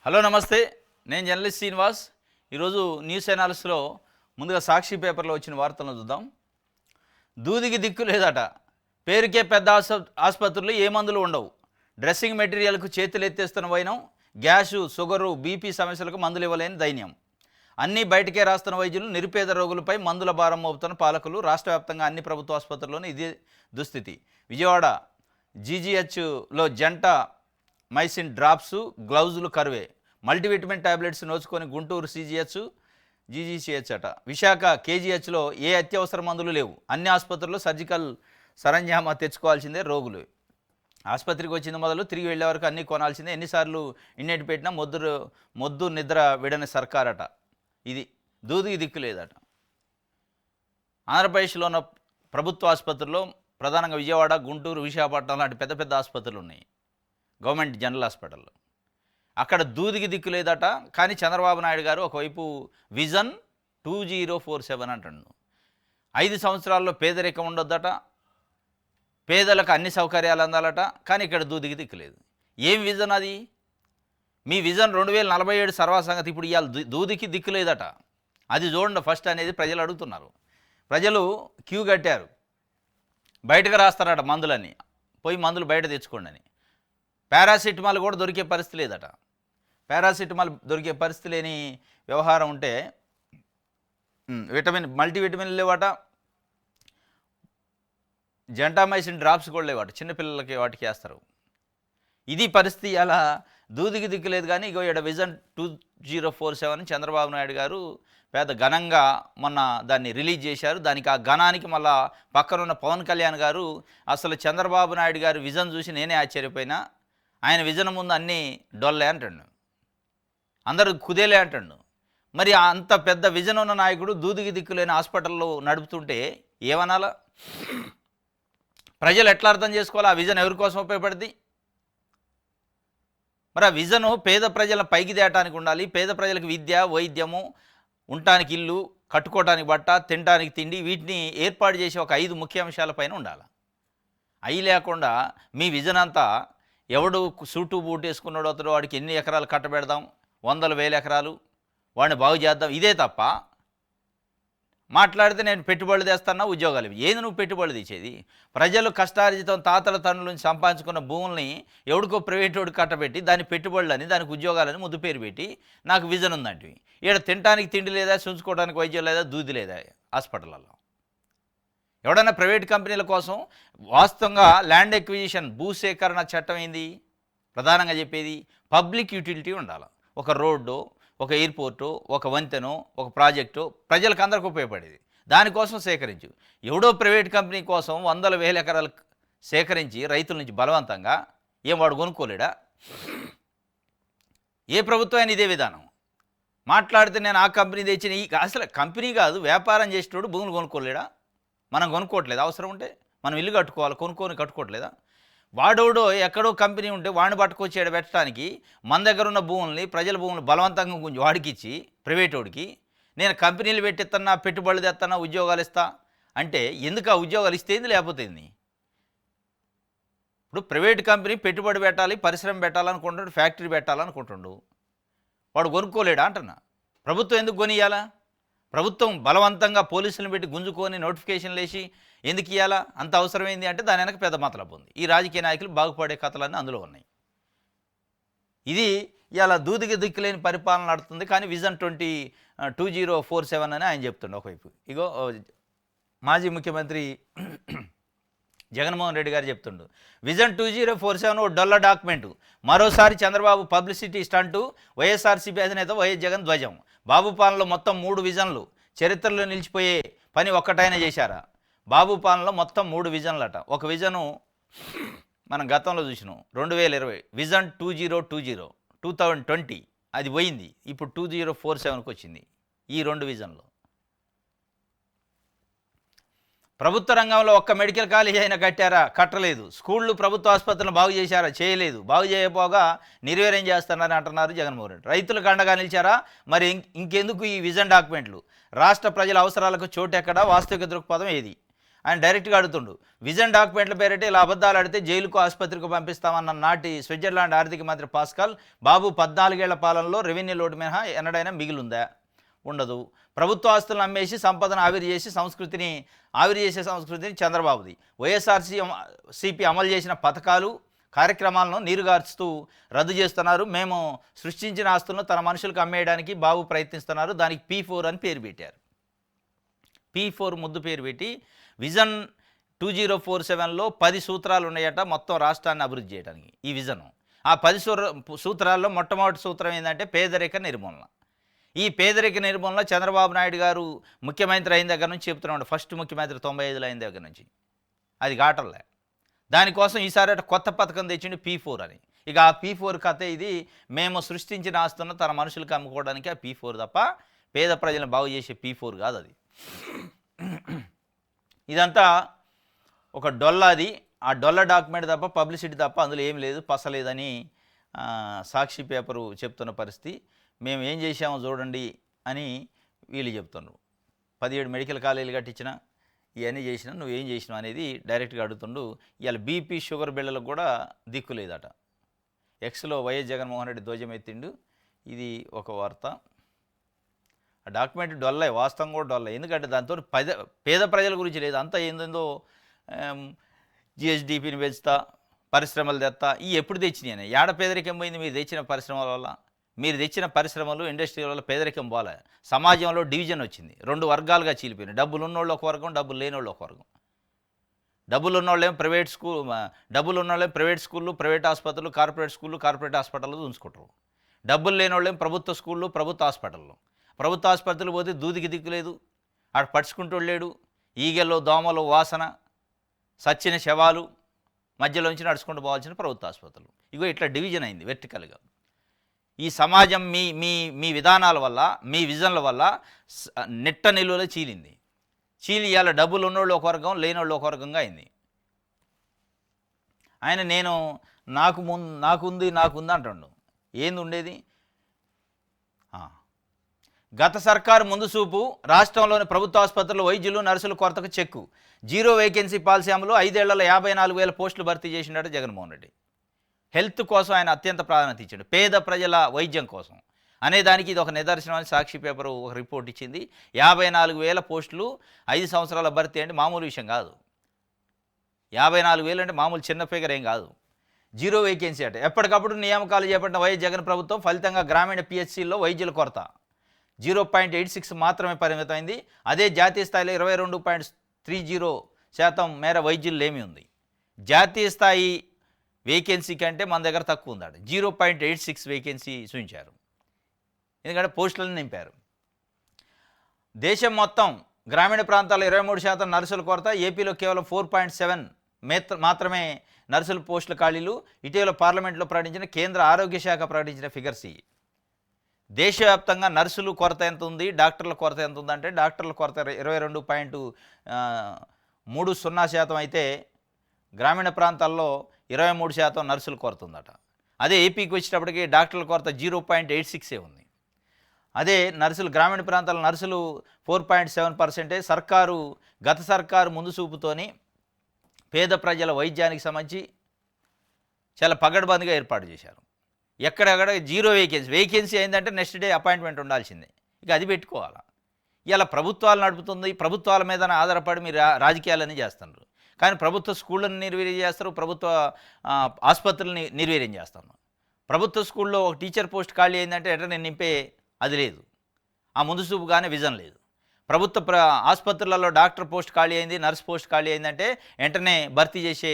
Hello నమస్తే, నేను journalist Srinivas. ఈరోజు న్యూస్ అనాలిసిస్లో ముందుగా సాక్షి పేపర్లో వచ్చిన వార్తలను చూద్దాం. దూదికి దిక్కు లేదట, పేరుకే పెద్ద ఆసుపత్రులు ఏ మందులు ఉండవు, డ్రెస్సింగ్ మెటీరియల్కు చేతులు ఎత్తేస్తున్న వైనం, గ్యాసు షుగరు బీపీ సమస్యలకు మందులు ఇవ్వలేని దైన్యం, అన్నీ బయటకే రాస్తున్న వైద్యులు, నిరుపేద రోగులపై మందుల భారం మోపుతున్న పాలకులు, రాష్ట్ర వ్యాప్తంగా అన్ని ప్రభుత్వ ఆసుపత్రుల్లోనూ ఇదే దుస్థితి. విజయవాడ జీజీహెచ్లో జంట మైసిన్ డ్రాప్స్, గ్లౌజులు కరువే, మల్టీవిటమిన్ టాబ్లెట్స్ నోచుకొని గుంటూరు జీజీహెచ్ అట. విశాఖ కేజీహెచ్లో ఏ అత్యవసర మందులు లేవు, అన్ని ఆసుపత్రుల్లో సర్జికల్ సరంజామా తెచ్చుకోవాల్సిందే రోగులు. ఆసుపత్రికి వచ్చింది మొదలు తిరిగి వెళ్ళే వరకు అన్నీ కొనాల్సిందే, ఎన్నిసార్లు ఇన్నెట్టి పెట్టినా మొద్దు నిద్ర విడని సర్కారట. ఇది దూదికి దిక్కు లేదట. ఆంధ్రప్రదేశ్లో ఉన్న ప్రభుత్వ ఆసుపత్రుల్లో ప్రధానంగా విజయవాడ, గుంటూరు, విశాఖపట్నం లాంటి పెద్ద పెద్ద ఆసుపత్రులు ఉన్నాయి, గవర్నమెంట్ జనరల్ హాస్పిటల్. అక్కడ దూదికి దిక్కు లేదట. కానీ చంద్రబాబు నాయుడు గారు ఒకవైపు విజన్ 2047 అంటున్నాడు. 5 సంవత్సరాల్లో పేదరికం ఉండొద్దట, పేదలకు అన్ని సౌకర్యాలు అందాలట. కానీ ఇక్కడ దూదికి దిక్కు లేదు. ఏం విజన్ అది? మీ విజన్ 2047 సర్వసంగతి. ఇప్పుడు ఇవాళ దూదికి దిక్కు లేదట. అది చూడండి ఫస్ట్ అనేది ప్రజలు అడుగుతున్నారు. ప్రజలు క్యూ కట్టారు, బయటకు రాస్తారట మందులని, పోయి మందులు బయట తెచ్చుకోండి అని. పారాసిటమాల్ కూడా దొరికే పరిస్థితి లేదట. పారాసిటమాల్ దొరికే పరిస్థితి లేని వ్యవహారం ఉంటే మల్టీవిటమిన్లు లేవట, జెంటామైసిన్ డ్రాప్స్ కూడా లేవట, చిన్నపిల్లలకి వాటికి వేస్తారు. ఇది పరిస్థితి. అలా దూదికి దిక్కు లేదు. కానీ ఇగో ఇక్కడ విజన్ 2047 చంద్రబాబు నాయుడు గారు పెద్ద ఘనంగా మొన్న దాన్ని రిలీజ్ చేశారు. దానికి ఆ ఘనానికి మళ్ళా పక్కనున్న పవన్ కళ్యాణ్ గారు అసలు చంద్రబాబు నాయుడు గారు విజన్ చూసి నేనే ఆశ్చర్యపోయినా, ఆయన విజన్ ముందు అన్నీ డొల్లే అంటాడు, అందరూ కుదేలే అంటాడు. మరి అంత పెద్ద విజన్ ఉన్న నాయకుడు దూదికి దిక్కులేని హాస్పిటల్లో నడుపుతుంటే ఏమనాలా? ప్రజలు ఎట్లా అర్థం చేసుకోవాలి? ఆ విజన్ ఎవరి కోసం ఉపయోగపడుతుంది? మరి ఆ విజను పేద ప్రజలను పైకి తేయటానికి ఉండాలి. పేద ప్రజలకు విద్య, వైద్యము, ఉండటానికి ఇల్లు, కట్టుకోవటానికి బట్ట, తినడానికి తిండి, వీటిని ఏర్పాటు చేసి ఒక 5 ముఖ్య అంశాలపైన ఉండాలి. అవి లేకుండా మీ విజన్ అంతా ఎవడు సూటు బూట్ వేసుకున్నాడు అతడు, వాడికి ఎన్ని ఎకరాలు కట్టబెడదాం, 100,000 ఎకరాలు, వాడిని బాగు చేద్దాం, ఇదే తప్ప మాట్లాడితే నేను పెట్టుబడులు తెస్తానా, ఉద్యోగాలు. ఏది నువ్వు పెట్టుబడులు తెచ్చేది? ప్రజలు కష్టార్జితం తాతల తండ్రుల నుంచి సంపాదించుకున్న భూముల్ని ఎవడికో ప్రైవేట్ వాడికి కట్టబెట్టి దాని పెట్టుబడులని, దానికి ఉద్యోగాలని ముద్దు పేరు పెట్టి నాకు విజన్ ఉందంటే, ఇక్కడ తినడానికి తిండి లేదా, చూసుకోవడానికి వైద్యం లేదా, దూది లేదా హాస్పిటల్లో. ఎవడన్నా ప్రైవేట్ కంపెనీల కోసం వాస్తవంగా ల్యాండ్ ఎక్విజిషన్, భూసేకరణ చట్టం ఏంది? ప్రధానంగా చెప్పేది పబ్లిక్ యూటిలిటీ ఉండాలి. ఒక రోడ్డు, ఒక ఎయిర్పోర్టు, ఒక వంతెనో, ఒక ప్రాజెక్టు ప్రజలకు అందరికీ ఉపయోగపడేది. దానికోసం సేకరించు. ఎవడో ప్రైవేట్ కంపెనీ కోసం 100,000 ఎకరాలు సేకరించి రైతుల నుంచి బలవంతంగా ఏం వాడు కొనుక్కోలేడా? ఏ ప్రభుత్వం అయినా ఇదే విధానం. మాట్లాడితే నేను ఆ కంపెనీ తెచ్చిన, అసలు కంపెనీ కాదు, వ్యాపారం చేసేటోడు భూములు కొనుక్కోలేడా? మనం కొనుక్కోవట్లేదు. అవసరం ఉంటే మనం ఇల్లు కట్టుకోవాలి, కొనుక్కొని కట్టుకోవట్లేదా? వాడోడో ఎక్కడో కంపెనీ ఉంటే వాడిని పట్టుకొచ్చి పెట్టడానికి మన దగ్గర ఉన్న భూముల్ని, ప్రజల భూములు బలవంతంగా కొంచెం వాడికి ఇచ్చి ప్రైవేటోడికి నేను కంపెనీలు పెట్టిస్తున్నా, పెట్టుబడులు తెస్తున్నా, ఉద్యోగాలు ఇస్తా అంటే ఎందుకు? ఆ ఉద్యోగాలు ఇస్తేంది లేకపోతే ఏంది? ఇప్పుడు ప్రైవేట్ కంపెనీ పెట్టుబడి పెట్టాలి, పరిశ్రమ పెట్టాలనుకుంటాడు, ఫ్యాక్టరీ పెట్టాలనుకుంటుండు, వాడు కొనుక్కోలేడా అంటున్నా. ప్రభుత్వం ఎందుకు కొనియాలా? ప్రభుత్వం బలవంతంగా పోలీసులను పెట్టి గుంజుకొని నోటిఫికేషన్లు వేసి ఎందుకు ఇవ్వాలా? అంత అవసరమైంది అంటే దాని వెనక పెద్ద మతలబు ఉంది. ఈ రాజకీయ నాయకులు బాగుపడే కథలన్నీ అందులో ఉన్నాయి. ఇది ఇలా దూదికి దిక్కులేని పరిపాలన నడుతుంది. కానీ విజన్ 2047 అని ఆయన చెప్తుండే. ఒకవైపు ఇగో మాజీ ముఖ్యమంత్రి జగన్మోహన్ రెడ్డి గారు చెప్తుండు, విజన్ 2047 ఓ డొల్ల డాక్యుమెంటు, మరోసారి చంద్రబాబు పబ్లిసిటీ స్టంటు, వైఎస్ఆర్సీపీ అధినేత వైఎస్ జగన్ ధ్వజం. బాబు పాలనలో మొత్తం 3 విజన్లు, చరిత్రలో నిలిచిపోయే పని ఒక్కటైనా చేశారా? బాబు పాలనలో మొత్తం 3 విజన్లట. ఒక విజను మనం గతంలో చూసినాం, 2020 విజన్ 2020 అది పోయింది. ఇప్పుడు 2047కి వచ్చింది. ఈ 2 విజన్లు. ప్రభుత్వ రంగంలో ఒక్క మెడికల్ కాలేజ్ అయినా కట్టారా? కట్టలేదు. స్కూళ్ళు, ప్రభుత్వ ఆసుపత్రులను బాగు చేశారా? చేయలేదు. బాగు చేయకపోగా నిర్వీర్యం చేస్తున్నారని అంటున్నారు జగన్మోహన్ రెడ్డి. రైతులకు అండగా నిలిచారా? మరి ఇంకెందుకు ఈ విజన్ డాక్యుమెంట్లు? రాష్ట్ర ప్రజల అవసరాలకు చోటు ఎక్కడా? వాస్తవిక దృక్పథం ఏది ఆయన డైరెక్ట్గా అడుగుతుండు. విజన్ డాక్యుమెంట్ల పేరిట ఇలా అబద్ధాలు ఆడితే జైలుకు ఆసుపత్రికి పంపిస్తామన్న నాటి స్విట్జర్లాండ్ ఆర్థిక మంత్రి పాస్కల్ బాబు 14 ఏళ్ల పాలనలో రెవెన్యూ లోటు మినహా ఎన్నడైనా మిగిలిందా? ఉండదు. ప్రభుత్వ ఆస్తులను అమ్మేసి సంపదను ఆవిరి చేసే సంస్కృతిని చంద్రబాబుది. వైఎస్ఆర్సీపీ అమలు చేసిన పథకాలు కార్యక్రమాలను నీరుగార్చుతూ రద్దు చేస్తున్నారు. మేము సృష్టించిన ఆస్తులను తన మనుషులకు అమ్మేయడానికి బాబు ప్రయత్నిస్తున్నారు. దానికి P4 అని పేరు పెట్టారు. P4 ముద్దు పేరు పెట్టి విజన్ 2047లో 10 సూత్రాలు ఉన్నాయట మొత్తం రాష్ట్రాన్ని అభివృద్ధి చేయడానికి. ఈ విజను ఆ 10 సూత్రాల్లో మొట్టమొదటి సూత్రం ఏంటంటే పేదరిక నిర్మూలన. ఈ పేదరిక నిర్మూలన చంద్రబాబు నాయుడు గారు ముఖ్యమంత్రి అయిన దగ్గర నుంచి చెప్తున్నాడు. ఫస్ట్ ముఖ్యమంత్రి 95లో అయిన దగ్గర నుంచి అది ఘాటంలే. దానికోసం ఈసారి కొత్త పథకం తెచ్చిండు P4 అని. ఇక ఆ P4 కథ ఇది. మేము సృష్టించిన ఆస్తులను తన మనుషులకు అమ్ముకోవడానికి ఆ P4 తప్ప పేద ప్రజలను బాగు చేసే P4 కాదు అది. ఇదంతా ఒక డొల్లాది. ఆ డొల్ల డాక్యుమెంట్ తప్ప పబ్లిసిటీ తప్ప అందులో ఏం లేదు, పసలేదని సాక్షి పేపరు చెప్తున్న పరిస్థితి. మేము ఏం చేసామో చూడండి అని వీళ్ళు చెప్తున్నారు. 17 మెడికల్ కాలేజీలు కట్టించిన, ఇవన్నీ చేసినా నువ్వేం చేసినావు అనేది డైరెక్ట్గా అడుగుతుండు. ఇవాళ బీపీ షుగర్ బిళ్ళలకు కూడా దిక్కు లేదట. ఎక్స్లో వైఎస్ జగన్మోహన్ రెడ్డి ధ్వజం ఎత్తిండు. ఇది ఒక వార్త. ఆ డాక్యుమెంట్ డొల్లే, వాస్తవం కూడా డొల్లే. ఎందుకంటే దాంతో పేద ప్రజల గురించి లేదు. అంతా ఏందో జిఎస్డిపిని పెంచుతా, పరిశ్రమలు తెస్తా. ఈ ఎప్పుడు తెచ్చినాయని ఏడ పేదరికం పోయింది? మీరు తెచ్చిన పరిశ్రమల వల్ల, మీరు తెచ్చిన పరిశ్రమలు ఇండస్ట్రీల వల్ల పేదరికం పోలే. సమాజంలో డివిజన్ వచ్చింది, 2 వర్గాలుగా చీలిపోయినాయి. డబ్బులు ఉన్నోళ్ళు ఒక వర్గం, డబ్బులు లేనోళ్ళు ఒక వర్గం. డబ్బులు ఉన్నోళ్ళేమో ప్రైవేట్ స్కూళ్ళు, ప్రైవేట్ ఆసుపత్రులు, కార్పొరేట్ హాస్పిటల్లో ఉంచుకుంటారు. డబ్బులు లేనోళ్ళేమో ప్రభుత్వ స్కూళ్ళు, ప్రభుత్వ హాస్పిటల్లో. ప్రభుత్వ ఆసుపత్రులు పోతే దూదికి దిక్కు లేదు, ఆడ పడుచుకుంటూ లేడు. ఈగెల్లో దోమలు వాసన, సచ్చిన శవాలు మధ్యలోంచి నడుచుకుంటూ పోవాల్సిన ప్రభుత్వ ఆసుపత్రులు. ఇగో ఇట్లా డివిజన్ అయింది వెర్టికల్గా. ఈ సమాజం మీ విధానాల వల్ల, మీ విజన్ల వల్ల నిట్ట నిలువలో చీలింది. ఇవాళ డబ్బులు ఉన్నోళ్ళు ఒక వర్గం, లేనోళ్ళు ఒక వర్గంగా అయింది. ఆయన నాకుంది అంటుండు. ఏంది ఉండేది? గత సర్కారు ముందు చూపు, రాష్ట్రంలోని ప్రభుత్వ ఆసుపత్రులు వైద్యులు, నర్సుల కొరతకు చెక్కు. 0 వేకెన్సీ పాలసీ అమలు, 5 ఏళ్లలో 54,000 పోస్టులు భర్తీ చేసినాడు జగన్మోహన్ రెడ్డి. హెల్త్ కోసం ఆయన అత్యంత ప్రాధాన్యత ఇచ్చాడు, పేద ప్రజల వైద్యం కోసం అనేదానికి ఇది ఒక నిదర్శనం అని సాక్షి పేపర్ ఒక రిపోర్ట్ ఇచ్చింది. 54,000 పోస్టులు 5 సంవత్సరాల భర్తీ అంటే మామూలు విషయం కాదు. 54,000 అంటే మామూలు చిన్న ఫిగర్ ఏం కాదు. 0 వేకెన్సీ అంటే ఎప్పటికప్పుడు నియామకాలు చేపట్టిన వైఎస్ జగన్ ప్రభుత్వం ఫలితంగా గ్రామీణ పిహెచ్సిల్లో వైద్యుల కొరత 0.86 మాత్రమే పరిమితమైంది. అదే జాతీయ స్థాయిలో 22.30% మేర వైద్యులు లేమి ఉంది. జాతీయ స్థాయి వేకెన్సీ కంటే మన దగ్గర తక్కువ ఉందట. 0.86 వేకెన్సీ చూపించారు. ఎందుకంటే పోస్టులను నింపారు. దేశం మొత్తం గ్రామీణ ప్రాంతాల్లో 23% నర్సుల కొరత. ఏపీలో కేవలం 4.7 మాత్రమే నర్సుల పోస్టుల ఖాళీలు. ఇటీవల పార్లమెంట్లో ప్రకటించిన కేంద్ర ఆరోగ్య శాఖ ప్రకటించిన ఫిగర్స్. దేశవ్యాప్తంగా నర్సులు కొరత ఎంత ఉంది, డాక్టర్ల కొరత ఎంత ఉందంటే డాక్టర్ల కొరత 22.30% అయితే గ్రామీణ ప్రాంతాల్లో 23% నర్సుల కొరత ఉందట. అదే ఏపీకి వచ్చేటప్పటికి డాక్టర్ల కొరత 0.86 ఉంది. అదే నర్సులు గ్రామీణ ప్రాంతాల నర్సులు 4.7%. గత సర్కారు ముందు చూపుతోని పేద ప్రజల వైద్యానికి సంబంధించి చాలా పగడ్బందీగా ఏర్పాటు చేశారు. ఎక్కడెక్కడ 0 వేకెన్సీ అయిందంటే నెక్స్ట్ డే అపాయింట్మెంట్ ఉండాల్సిందే. ఇక అది పెట్టుకోవాలా. ఇలా ప్రభుత్వాలు నడుపుతుంది, ప్రభుత్వాల మీద ఆధారపడి మీరు రాజకీయాలన్నీ చేస్తున్నారు. కానీ ప్రభుత్వ స్కూళ్ళని నిర్వీర్యం చేస్తారు, ప్రభుత్వ ఆసుపత్రులని నిర్వీర్యం చేస్తారు. ప్రభుత్వ స్కూల్లో ఒక టీచర్ పోస్ట్ ఖాళీ అయిందంటే వెంటనే నింపే అది లేదు, ఆ ముందు చూపు కానీ విజన్ లేదు. ప్రభుత్వ ఆసుపత్రులలో డాక్టర్ పోస్ట్ ఖాళీ అయింది, నర్స్ పోస్ట్ ఖాళీ అయిందంటే వెంటనే భర్తీ చేసే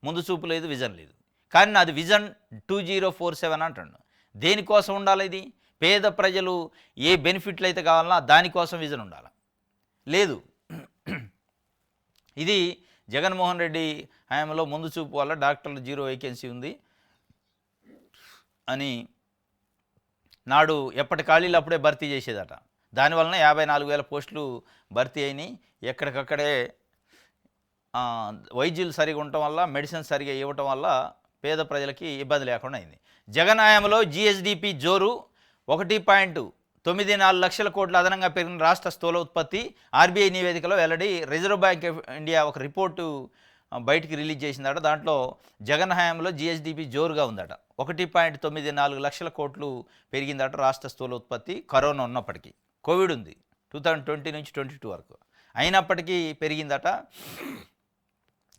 ముందు చూపు లేదు, విజన్ లేదు. కానీ అది విజన్ 2047 అంటాడు. దేనికోసం ఉండాలి ఇది? పేద ప్రజలు ఏ బెనిఫిట్లు అయితే కావాలన్నా దానికోసం విజన్ ఉండాలి. లేదు, ఇది జగన్మోహన్ రెడ్డి హయాంలో ముందు చూపు వల్ల డాక్టర్లు 0 వేకెన్సీ ఉంది అని నాడు ఎప్పటి ఖాళీలు అప్పుడే భర్తీ చేసేదట. దానివలన 54,000 పోస్టులు భర్తీ అయినాయి. ఎక్కడికక్కడే వైద్యులు సరిగా ఉండటం వల్ల, మెడిసిన్ సరిగా ఇవ్వటం వల్ల పేద ప్రజలకి ఇబ్బంది లేకుండా అయింది. జగన్ హయాంలో జిఎస్డిపి జోరు 1.9 9.4 లక్షల కోట్ల అదనంగా పెరిగిన రాష్ట్ర స్థూల ఉత్పత్తి ఆర్బీఐ నివేదికలో వెల్లడి. రిజర్వ్ బ్యాంక్ ఆఫ్ ఇండియా ఒక రిపోర్టు బయటికి రిలీజ్ చేసిందట. దాంట్లో జగన్ హయాంలో జిఎస్డిపి జోరుగా ఉందట. 1.94 లక్షల కోట్లు పెరిగిందట రాష్ట్ర స్థూల ఉత్పత్తి. కరోనా ఉన్నప్పటికీ, కోవిడ్ ఉంది 2020 నుంచి 22 వరకు, అయినప్పటికీ పెరిగిందట.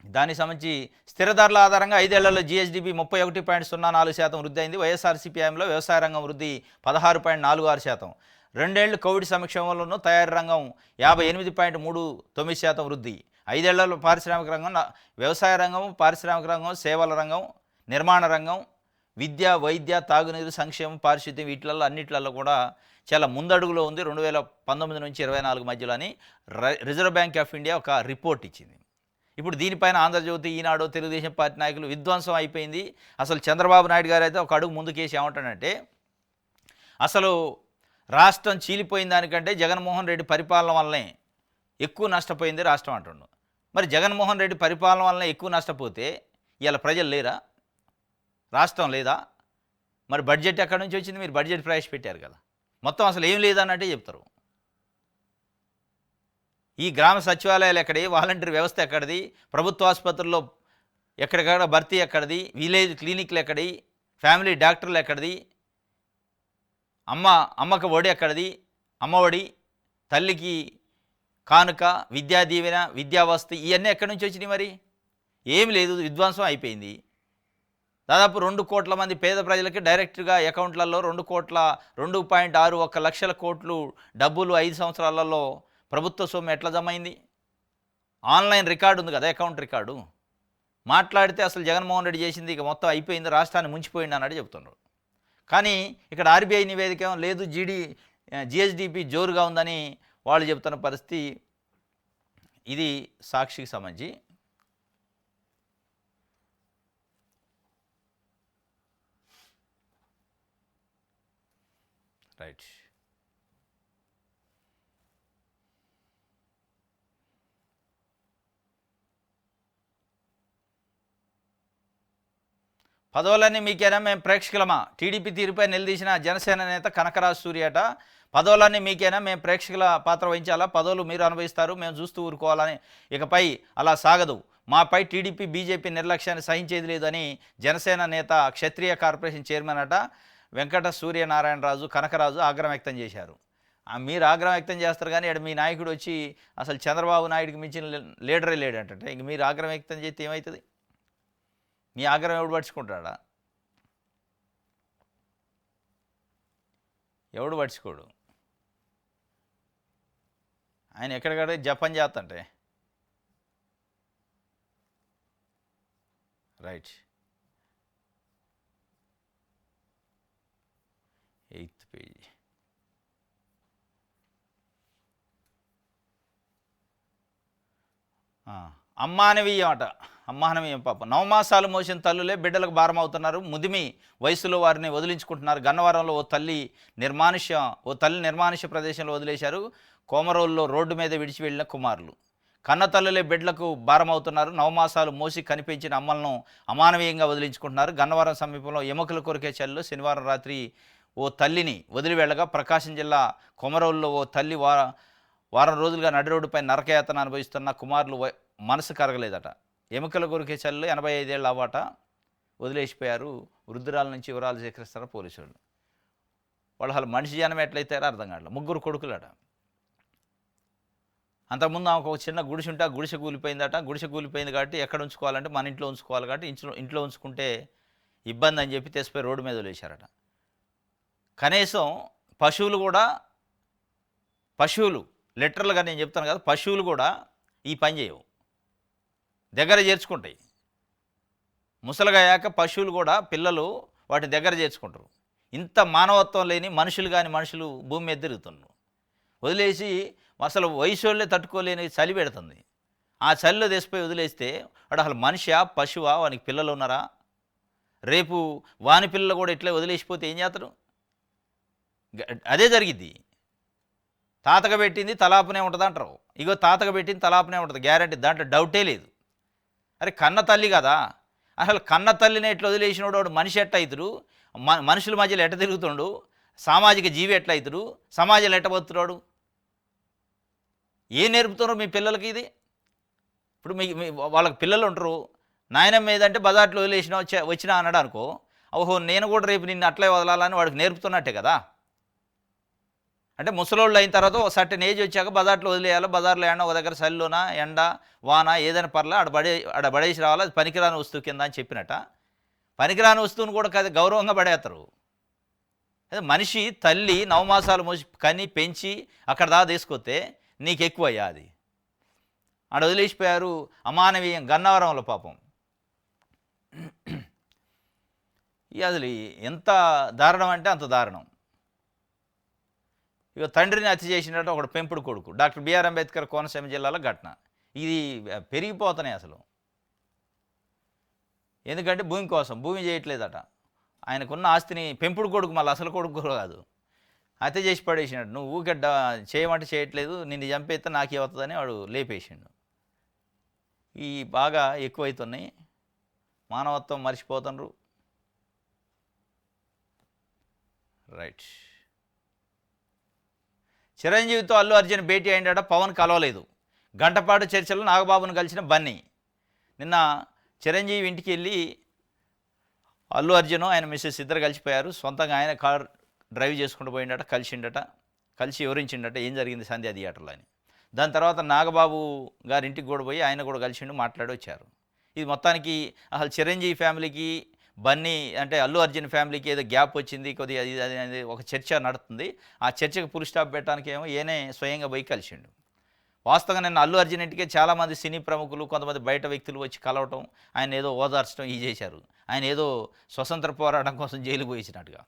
దానికి సంబంధించి స్థిర ధరల ఆధారంగా 5 ఏళ్లలో జిఎస్డిపి 31.04% వృద్ధి అయింది. వైఎస్ఆర్సీపీ హయాంలో వ్యవసాయ రంగం వృద్ధి 16.46%. 2 ఏళ్లు కోవిడ్ సమక్షంలోనూ తయారీ రంగం 58.39% వృద్ధి. 5 ఏళ్లలో పారిశ్రామిక రంగం, వ్యవసాయ రంగం, పారిశ్రామిక రంగం, సేవల రంగం, నిర్మాణ రంగం, విద్య, వైద్య, తాగునీరు, సంక్షేమం, పారిశుద్ధ్యం వీటిలలో అన్నిట్లలో కూడా చాలా ముందడుగులో ఉంది 2019 నుంచి 24 మధ్యలో అని రిజర్వ్ బ్యాంక్ ఆఫ్ ఇండియా ఒక రిపోర్ట్ ఇచ్చింది. ఇప్పుడు దీనిపైన ఆంధ్రజ్యోతి, ఈనాడు, తెలుగుదేశం పార్టీ నాయకులు విధ్వంసం అయిపోయింది. అసలు చంద్రబాబు నాయుడు గారు అయితే ఒక అడుగు ముందుకేసి ఏమంటాడంటే, అసలు రాష్ట్రం చీలిపోయిన దానికంటే జగన్మోహన్ రెడ్డి పరిపాలన వల్లనే ఎక్కువ నష్టపోయింది రాష్ట్రం అంటుండు. మరి జగన్మోహన్ రెడ్డి పరిపాలన వల్లనే ఎక్కువ నష్టపోతే ఇవాళ ప్రజలు లేరా? రాష్ట్రం లేదా? మరి బడ్జెట్ ఎక్కడి నుంచి వచ్చింది? మీరు బడ్జెట్ ప్రవేశపెట్టారు కదా, మొత్తం అసలు ఏం లేదన్నట్టే చెప్తారు. ఈ గ్రామ సచివాలయాలు ఎక్కడి, వాలంటీర్ వ్యవస్థ ఎక్కడిది, ప్రభుత్వ ఆసుపత్రుల్లో ఎక్కడికక్కడ భర్తీ ఎక్కడిది, విలేజ్ క్లినిక్లు ఎక్కడి, ఫ్యామిలీ డాక్టర్లు ఎక్కడిది, అమ్మకు ఒడి ఎక్కడిది, అమ్మఒడి, తల్లికి కానుక, విద్యా దీవెన, విద్యావసతి ఇవన్నీ ఎక్కడి నుంచి వచ్చినాయి? మరి ఏమి లేదు, విధ్వంసం అయిపోయింది. దాదాపు 2 కోట్ల మంది పేద ప్రజలకి డైరెక్ట్గా అకౌంట్లలో 2.61 లక్షల కోట్లు డబ్బులు 5 సంవత్సరాలలో ప్రభుత్వ సొమ్ము ఎట్లా జమ అయింది? ఆన్లైన్ రికార్డు ఉంది కదా, అకౌంట్ రికార్డు. మాట్లాడితే అసలు జగన్మోహన్ రెడ్డి చేసింది ఇక మొత్తం అయిపోయింది, రాష్ట్రాన్ని ముంచిపోయింది అన్నట్టు చెప్తున్నారు. కానీ ఇక్కడ ఆర్బీఐ నివేదిక లేదు, జిఎస్డిపి జోరుగా ఉందని వాళ్ళు చెప్తున్న పరిస్థితి. ఇది సాక్షికి సంబంధించి. రైట్. పదవులన్నీ మీకేనా, మేము ప్రేక్షకులమా? టీడీపీ తీరుపై నిలదీసిన జనసేన నేత కనకరాజు సూర్యట. పదవులన్నీ మీకేనా, మేము ప్రేక్షకుల పాత్ర వహించాలా? పదవులు మీరు అనుభవిస్తారు, మేము చూస్తూ ఊరుకోవాలని. ఇకపై అలా సాగదు. మాపై టీడీపీ, బీజేపీ నిర్లక్ష్యాన్ని సహించేది లేదని జనసేన నేత, క్షత్రియ కార్పొరేషన్ చైర్మన్ అట వెంకట సూర్యనారాయణరాజు కనకరాజు ఆగ్రహం వ్యక్తం చేశారు. మీరు ఆగ్రహం వ్యక్తం చేస్తారు కానీ ఇక్కడ మీ నాయకుడు వచ్చి అసలు చంద్రబాబు నాయుడికి మించిన లీడరే లేడంటే ఇంక మీరు ఆగ్రహం వ్యక్తం చేస్తే ఏమవుతుంది? మీ ఆగ్రహం ఎవడు పట్టించుకుంటాడా? ఎవడు పట్టించుకోడు. ఆయన ఎక్కడికక్కడ జపం చేస్తంటే. రైట్. 8th page. అమ్మానవీయం అట. అమ్మానవీయం పాపం. 9 మాసాలు మోసిన తల్లులే బిడ్డలకు భారం అవుతున్నారు. ముదిమి వయసులో వారిని వదిలించుకుంటున్నారు. గన్నవరంలో ఓ తల్లి నిర్మానుష్య ప్రదేశంలో వదిలేశారు. కోమరోల్లో రోడ్డు మీద విడిచి వెళ్ళిన కుమారులు. కన్న తల్లులే బిడ్డలకు భారం అవుతున్నారు. 9 మాసాలు మోసి కనిపించిన అమ్మలను అమానవీయంగా వదిలించుకుంటున్నారు. గన్నవరం సమీపంలో ఎముకల కొరికే చలిలో శనివారం రాత్రి ఓ తల్లిని వదిలి వెళ్ళగా ప్రకాశం జిల్లా కొమరోల్లో ఓ తల్లి వారం రోజులుగా నడి రోడ్డుపై నరకయాతన అనుభవిస్తున్న కుమారులు మనసు కరగలేదట. ఎముకల కొరికే చలిలో 85 ఏళ్ళ అవ్వట వదిలేసిపోయారు. వృద్ధురాల నుంచి వివరాలు సేకరిస్తారు పోలీసులు. వాళ్ళు అసలు మనిషి జనం ఎట్లయితారో అర్థం కావట్లేదు. 3 కొడుకులట. అంతకుముందు ఆమెకు ఒక చిన్న గుడిసె ఉంటే ఆ గుడిసె కూలిపోయిందట. గుడిసె కూలిపోయింది కాబట్టి ఎక్కడ ఉంచుకోవాలంటే మన ఇంట్లో ఉంచుకోవాలి కాబట్టి ఇంట్లో ఉంచుకుంటే ఇబ్బంది అని చెప్పి తెసిపోయి రోడ్డు మీద వదిలేశారట. కనీసం పశువులు లిటరల్గా నేను చెప్తాను కదా, పశువులు కూడా ఈ పని చేయవు, దగ్గర చేర్చుకుంటాయి. ముసలిగయ్యాక పశువులు కూడా పిల్లలు వాటి దగ్గర చేర్చుకుంటారు. ఇంత మానవత్వం లేని మనుషులు భూమి మీద తిరుగుతున్నారు. వదిలేసి అసలు వయసు వాళ్ళే తట్టుకోలేని చలి పెడుతుంది. ఆ చలిలో తెసిపోయి వదిలేస్తే వాడు అసలు మనిషా పశువా? వానికి పిల్లలు ఉన్నారా? రేపు వాని పిల్లలు కూడా ఇట్లా వదిలేసిపోతే ఏం చేస్తారు? అదే జరిగిద్ది. తాతగా పెట్టింది తలాపనే ఉంటుంది అంటారు. ఇగో తాతగా పెట్టింది తలాపనే ఉంటుంది, గ్యారంటీ, దాంట్లో డౌటే లేదు. అరే కన్న తల్లి కదా, అసలు కన్న తల్లిని ఎట్లా వదిలేసినోడు వాడు మనిషి ఎట్ట అవుతాడు? మనుషుల మధ్యలో ఎట్ట తిరుగుతుండు? సామాజిక జీవి ఎట్లా అవుతాడు, సమాజంలో ఎట్ట బతుకుతాడు? ఏం నేర్పుతున్నారు మీ పిల్లలకి ఇది? ఇప్పుడు మీ వాళ్ళకి పిల్లలు ఉంటారు, నాయనమ్మ ఏదంటే బజార్లో వదిలేసినా వచ్చినా అన్నాడు అనుకో, ఓహో నేను కూడా రేపు నిన్ను అట్లే వదలాలని వాడికి నేర్పుతున్నట్టే కదా. అంటే ముసలోళ్ళు అయిన తర్వాత ఒక సర్టెన్ ఏజ్ వచ్చాక బజార్లో వదిలేయాలి, బజార్లో ఎండ ఒక దగ్గర చలిలోన ఎండ వాన ఏదైనా పర్లే ఆడ పడేసి రావాలి, అది పనికిరాని వస్తువు కింద అని చెప్పినట్ట. పనికిరాని వస్తువును కూడా గౌరవంగా పడేస్తారు. అదే మనిషి తల్లి నవమాసాలు మోసి కని పెంచి అక్కడ దాకా తీసుకొస్తే నీకు ఎక్కువయ్యా అది. ఆడ వదిలేసిపోయారు అమానవీయం గన్నవరంలో పాపం. అసలు ఎంత దారుణం అంటే అంత దారుణం. ఇక తండ్రిని హత్య చేసినట్టు ఒకడు పెంపుడు కొడుకు. డాక్టర్ బిఆర్ అంబేద్కర్ కోనసీమ జిల్లాలో ఘటన. ఇది పెరిగిపోతున్నాయి అసలు. ఎందుకంటే భూమి కోసం, భూమి చేయట్లేదట. ఆయనకున్న ఆస్తిని పెంపుడు కొడుకు, మళ్ళీ అసలు కొడుకు కూడా కాదు, హత్య చేసి పడేసినాడు. నువ్వు ఊగడ్డ చేయమంటే చేయట్లేదు, నిన్ను చంపేస్తే నాకే అవుతుందని వాడు లేపేసిండు. ఈ బాగా ఎక్కువైతున్నాయి, మానవత్వం మర్చిపోతున్నారు. రైట్. చిరంజీవితో అల్లు అర్జున్ భేటీ అయిందట, పవన్ కలవలేదు. గంటపాటు చర్చలో నాగబాబును కలిసిన బన్నీ. నిన్న చిరంజీవి ఇంటికి వెళ్ళి అల్లు అర్జున్ ఆయన మిస్సెస్ ఇద్దరు కలిసిపోయారు. సొంతంగా ఆయన కార్ డ్రైవ్ చేసుకుంటూ పోయిండట, కలిసి వివరించిండట ఏం జరిగింది సంధ్యా థియేటర్లో అని. దాని తర్వాత నాగబాబు గారి ఇంటికి కూడా పోయి ఆయన కూడా కలిసిండు, మాట్లాడి వచ్చారు. ఇది మొత్తానికి అసలు చిరంజీవి ఫ్యామిలీకి బన్నీ అంటే అల్లు అర్జున్ ఫ్యామిలీకి ఏదో గ్యాప్ వచ్చింది కొద్దిగా, అది ఒక చర్చ నడుస్తుంది. ఆ చర్చకు ఫుల్ స్టాప్ పెట్టడానికి ఏమో ఈయనే స్వయంగా పోయి కలిసిండు. వాస్తవంగా నిన్న అల్లు అర్జున్ ఇంటికే చాలామంది సినీ ప్రముఖులు, కొంతమంది బయట వ్యక్తులు వచ్చి కలవటం, ఆయన ఏదో ఓదార్చడం ఇది చేశారు. ఆయన ఏదో స్వతంత్ర పోరాటం కోసం జైలు పోయించినట్టుగా.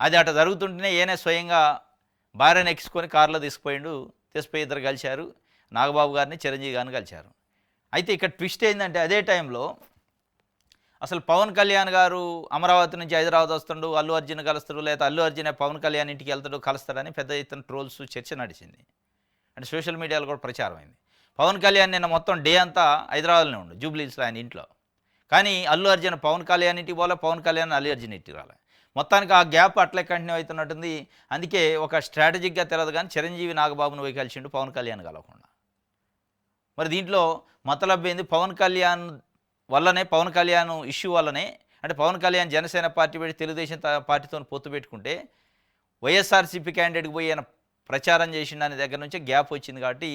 అది అట జరుగుతుంటేనే ఈయనే స్వయంగా భార్యను ఎక్కించుకొని కారులో తీసుకుపోయి ఇద్దరు కలిశారు. నాగబాబు గారిని చిరంజీవి గారిని కలిశారు. అయితే ఇక్కడ ట్విస్ట్ ఏంటంటే అదే టైంలో అసలు పవన్ కళ్యాణ్ గారు అమరావతి నుంచి హైదరాబాద్ వస్తుండు, అల్లు అర్జున్ కలుస్తాడు, లేదా అల్లు అర్జునే పవన్ కళ్యాణ్ ఇంటికి వెళ్తాడు కలుస్తాడని పెద్ద ఎత్తున ట్రోల్స్ చర్చ నడిచింది. అంటే సోషల్ మీడియాలో కూడా ప్రచారం అయింది. పవన్ కళ్యాణ్ నిన్న మొత్తం డే అంతా హైదరాబాద్లోనే ఉండు, జూబ్లీహిల్స్లో ఆయన ఇంట్లో. కానీ అల్లు అర్జున్ పవన్ కళ్యాణ్ ఇంటికి పోలే, పవన్ కళ్యాణ్ అల్లు అర్జున్ ఇంటికి రాలే. మొత్తానికి ఆ గ్యాప్ అట్లే కంటిన్యూ అవుతున్నట్టుంది. అందుకే ఒక స్ట్రాటజిక్గా తెలియదు కానీ చిరంజీవి నాగబాబును పోయి కలిసిండు, పవన్ కళ్యాణ్ కలవకుండా. మరి దీంట్లో మతలబ్ ఏంది? పవన్ కళ్యాణ్ వల్లనే, పవన్ కళ్యాణ్ ఇష్యూ వల్లనే, అంటే పవన్ కళ్యాణ్ జనసేన పార్టీ పెట్టి తెలుగుదేశం పార్టీతో పొత్తు పెట్టుకుంటే వైఎస్ఆర్సీపీ క్యాండిడేట్కి పోయి ఆయన ప్రచారం చేసిన దాని దగ్గర నుంచే గ్యాప్ వచ్చింది. కాబట్టి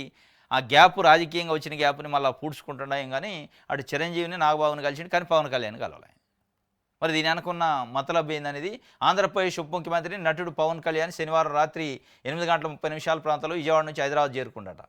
ఆ గ్యాప్ రాజకీయంగా వచ్చిన గ్యాప్ని మళ్ళీ పూడ్చుకుంటున్నాం. కానీ అటు చిరంజీవిని నాగబాబుని కలిసిండు, కానీ పవన్ కళ్యాణ్ కలవలే. మరి దీని అనుకున్న మతలబ్ ఏందనేది ఆంధ్రప్రదేశ్ ఉప ముఖ్యమంత్రి నటుడు పవన్ కళ్యాణ్ శనివారం రాత్రి 8:30 ప్రాంతంలో విజయవాడ నుంచి హైదరాబాద్ చేరుకుంటాట.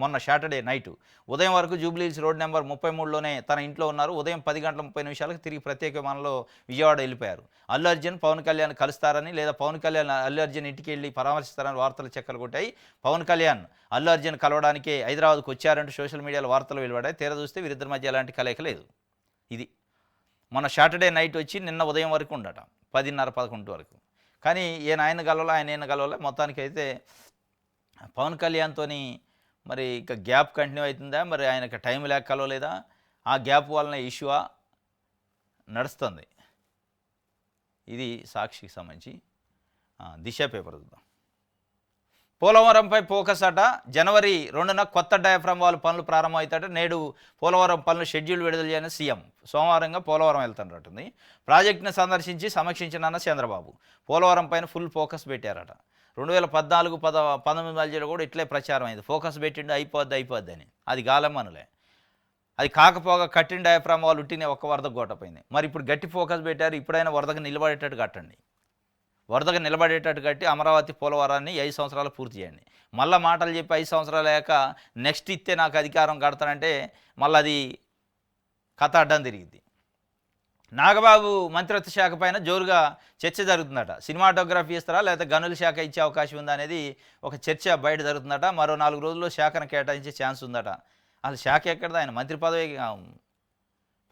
మొన్న సాటర్డే నైటు ఉదయం వరకు జూబ్లీహిల్స్ రోడ్ నెంబర్ 33లోనే తన ఇంట్లో ఉన్నారు. ఉదయం 10:30 తిరిగి ప్రత్యేక విమానంలో విజయవాడ వెళ్ళిపోయారు. అల్లు అర్జున్ పవన్ కళ్యాణ్ కలుస్తారని, లేదా పవన్ కళ్యాణ్ అల్లు అర్జున్ ఇంటికి వెళ్ళి పరామర్శిస్తారని వార్తలు చెక్కలు కొట్టాయి. పవన్ కళ్యాణ్ అల్లు అర్జున్ కలవడానికే హైదరాబాద్కు వచ్చారంటూ సోషల్ మీడియాలో వార్తలు వెలువడాయి. తీరా చూస్తే వీరిద్దరి మధ్య ఎలాంటి కలయిక లేదు. ఇది మొన్న సాటర్డే నైట్ వచ్చి నిన్న ఉదయం వరకు ఉండట, 10:30-11 వరకు. కానీ ఆయన కలవలే. మొత్తానికి అయితే పవన్ కళ్యాణ్తో మరి ఇక గ్యాప్ కంటిన్యూ అవుతుందా, మరి ఆయనకి టైం లేక కలవలేదా, ఆ గ్యాప్ వలన ఇష్యూవా నడుస్తుంది. ఇది సాక్షికి సంబంధించి దిశ పేపర్ చూద్దాం. పోలవరంపై ఫోకస్ అట. జనవరి 2న కొత్త డయాఫ్రామ్ వాల్ పనులు ప్రారంభమవుతాట. నేడు పోలవరం పనులు షెడ్యూల్ విడుదల చేయని సీఎం. సోమవారంగా పోలవరం వెళ్తున్నట్టుంది. ప్రాజెక్టును సందర్శించి సమీక్షించిన చంద్రబాబు పోలవరం పైన ఫుల్ ఫోకస్ పెట్టారట. 2014-19 మధ్యలో కూడా ఇట్లే ప్రచారం అయింది. ఫోకస్ పెట్టిండు అయిపోద్ది అని. అది గాలమ్మనులే. అది కాకపోగా కట్టిన డయాఫ్రామ్ వాల్ ఉట్టినే ఒక్క వరదకు గొట్టపోయింది. మరి ఇప్పుడు గట్టి ఫోకస్ పెట్టారు. ఇప్పుడైనా వరదకు నిలబడేటట్టు కట్టండి. వరదగా నిలబడేటట్టు కట్టి అమరావతి పోలవరాన్ని 5 సంవత్సరాలు పూర్తి చేయండి. మళ్ళీ మాటలు చెప్పి 5 సంవత్సరాలు అయ్యాక నెక్స్ట్ ఇస్తే నాకు అధికారం కడతానంటే మళ్ళీ అది కథ అడ్డం తిరిగింది. నాగబాబు మంత్రిత్వ శాఖ పైన జోరుగా చర్చ జరుగుతుందట. సినిమాటోగ్రఫీ ఇస్తారా లేకపోతే గనుల శాఖ ఇచ్చే అవకాశం ఉందా అనేది ఒక చర్చ బయట జరుగుతుందట. మరో 4 రోజుల్లో శాఖను కేటాయించే ఛాన్స్ ఉందట. అసలు శాఖ ఎక్కడదా? ఆయన మంత్రి పదవి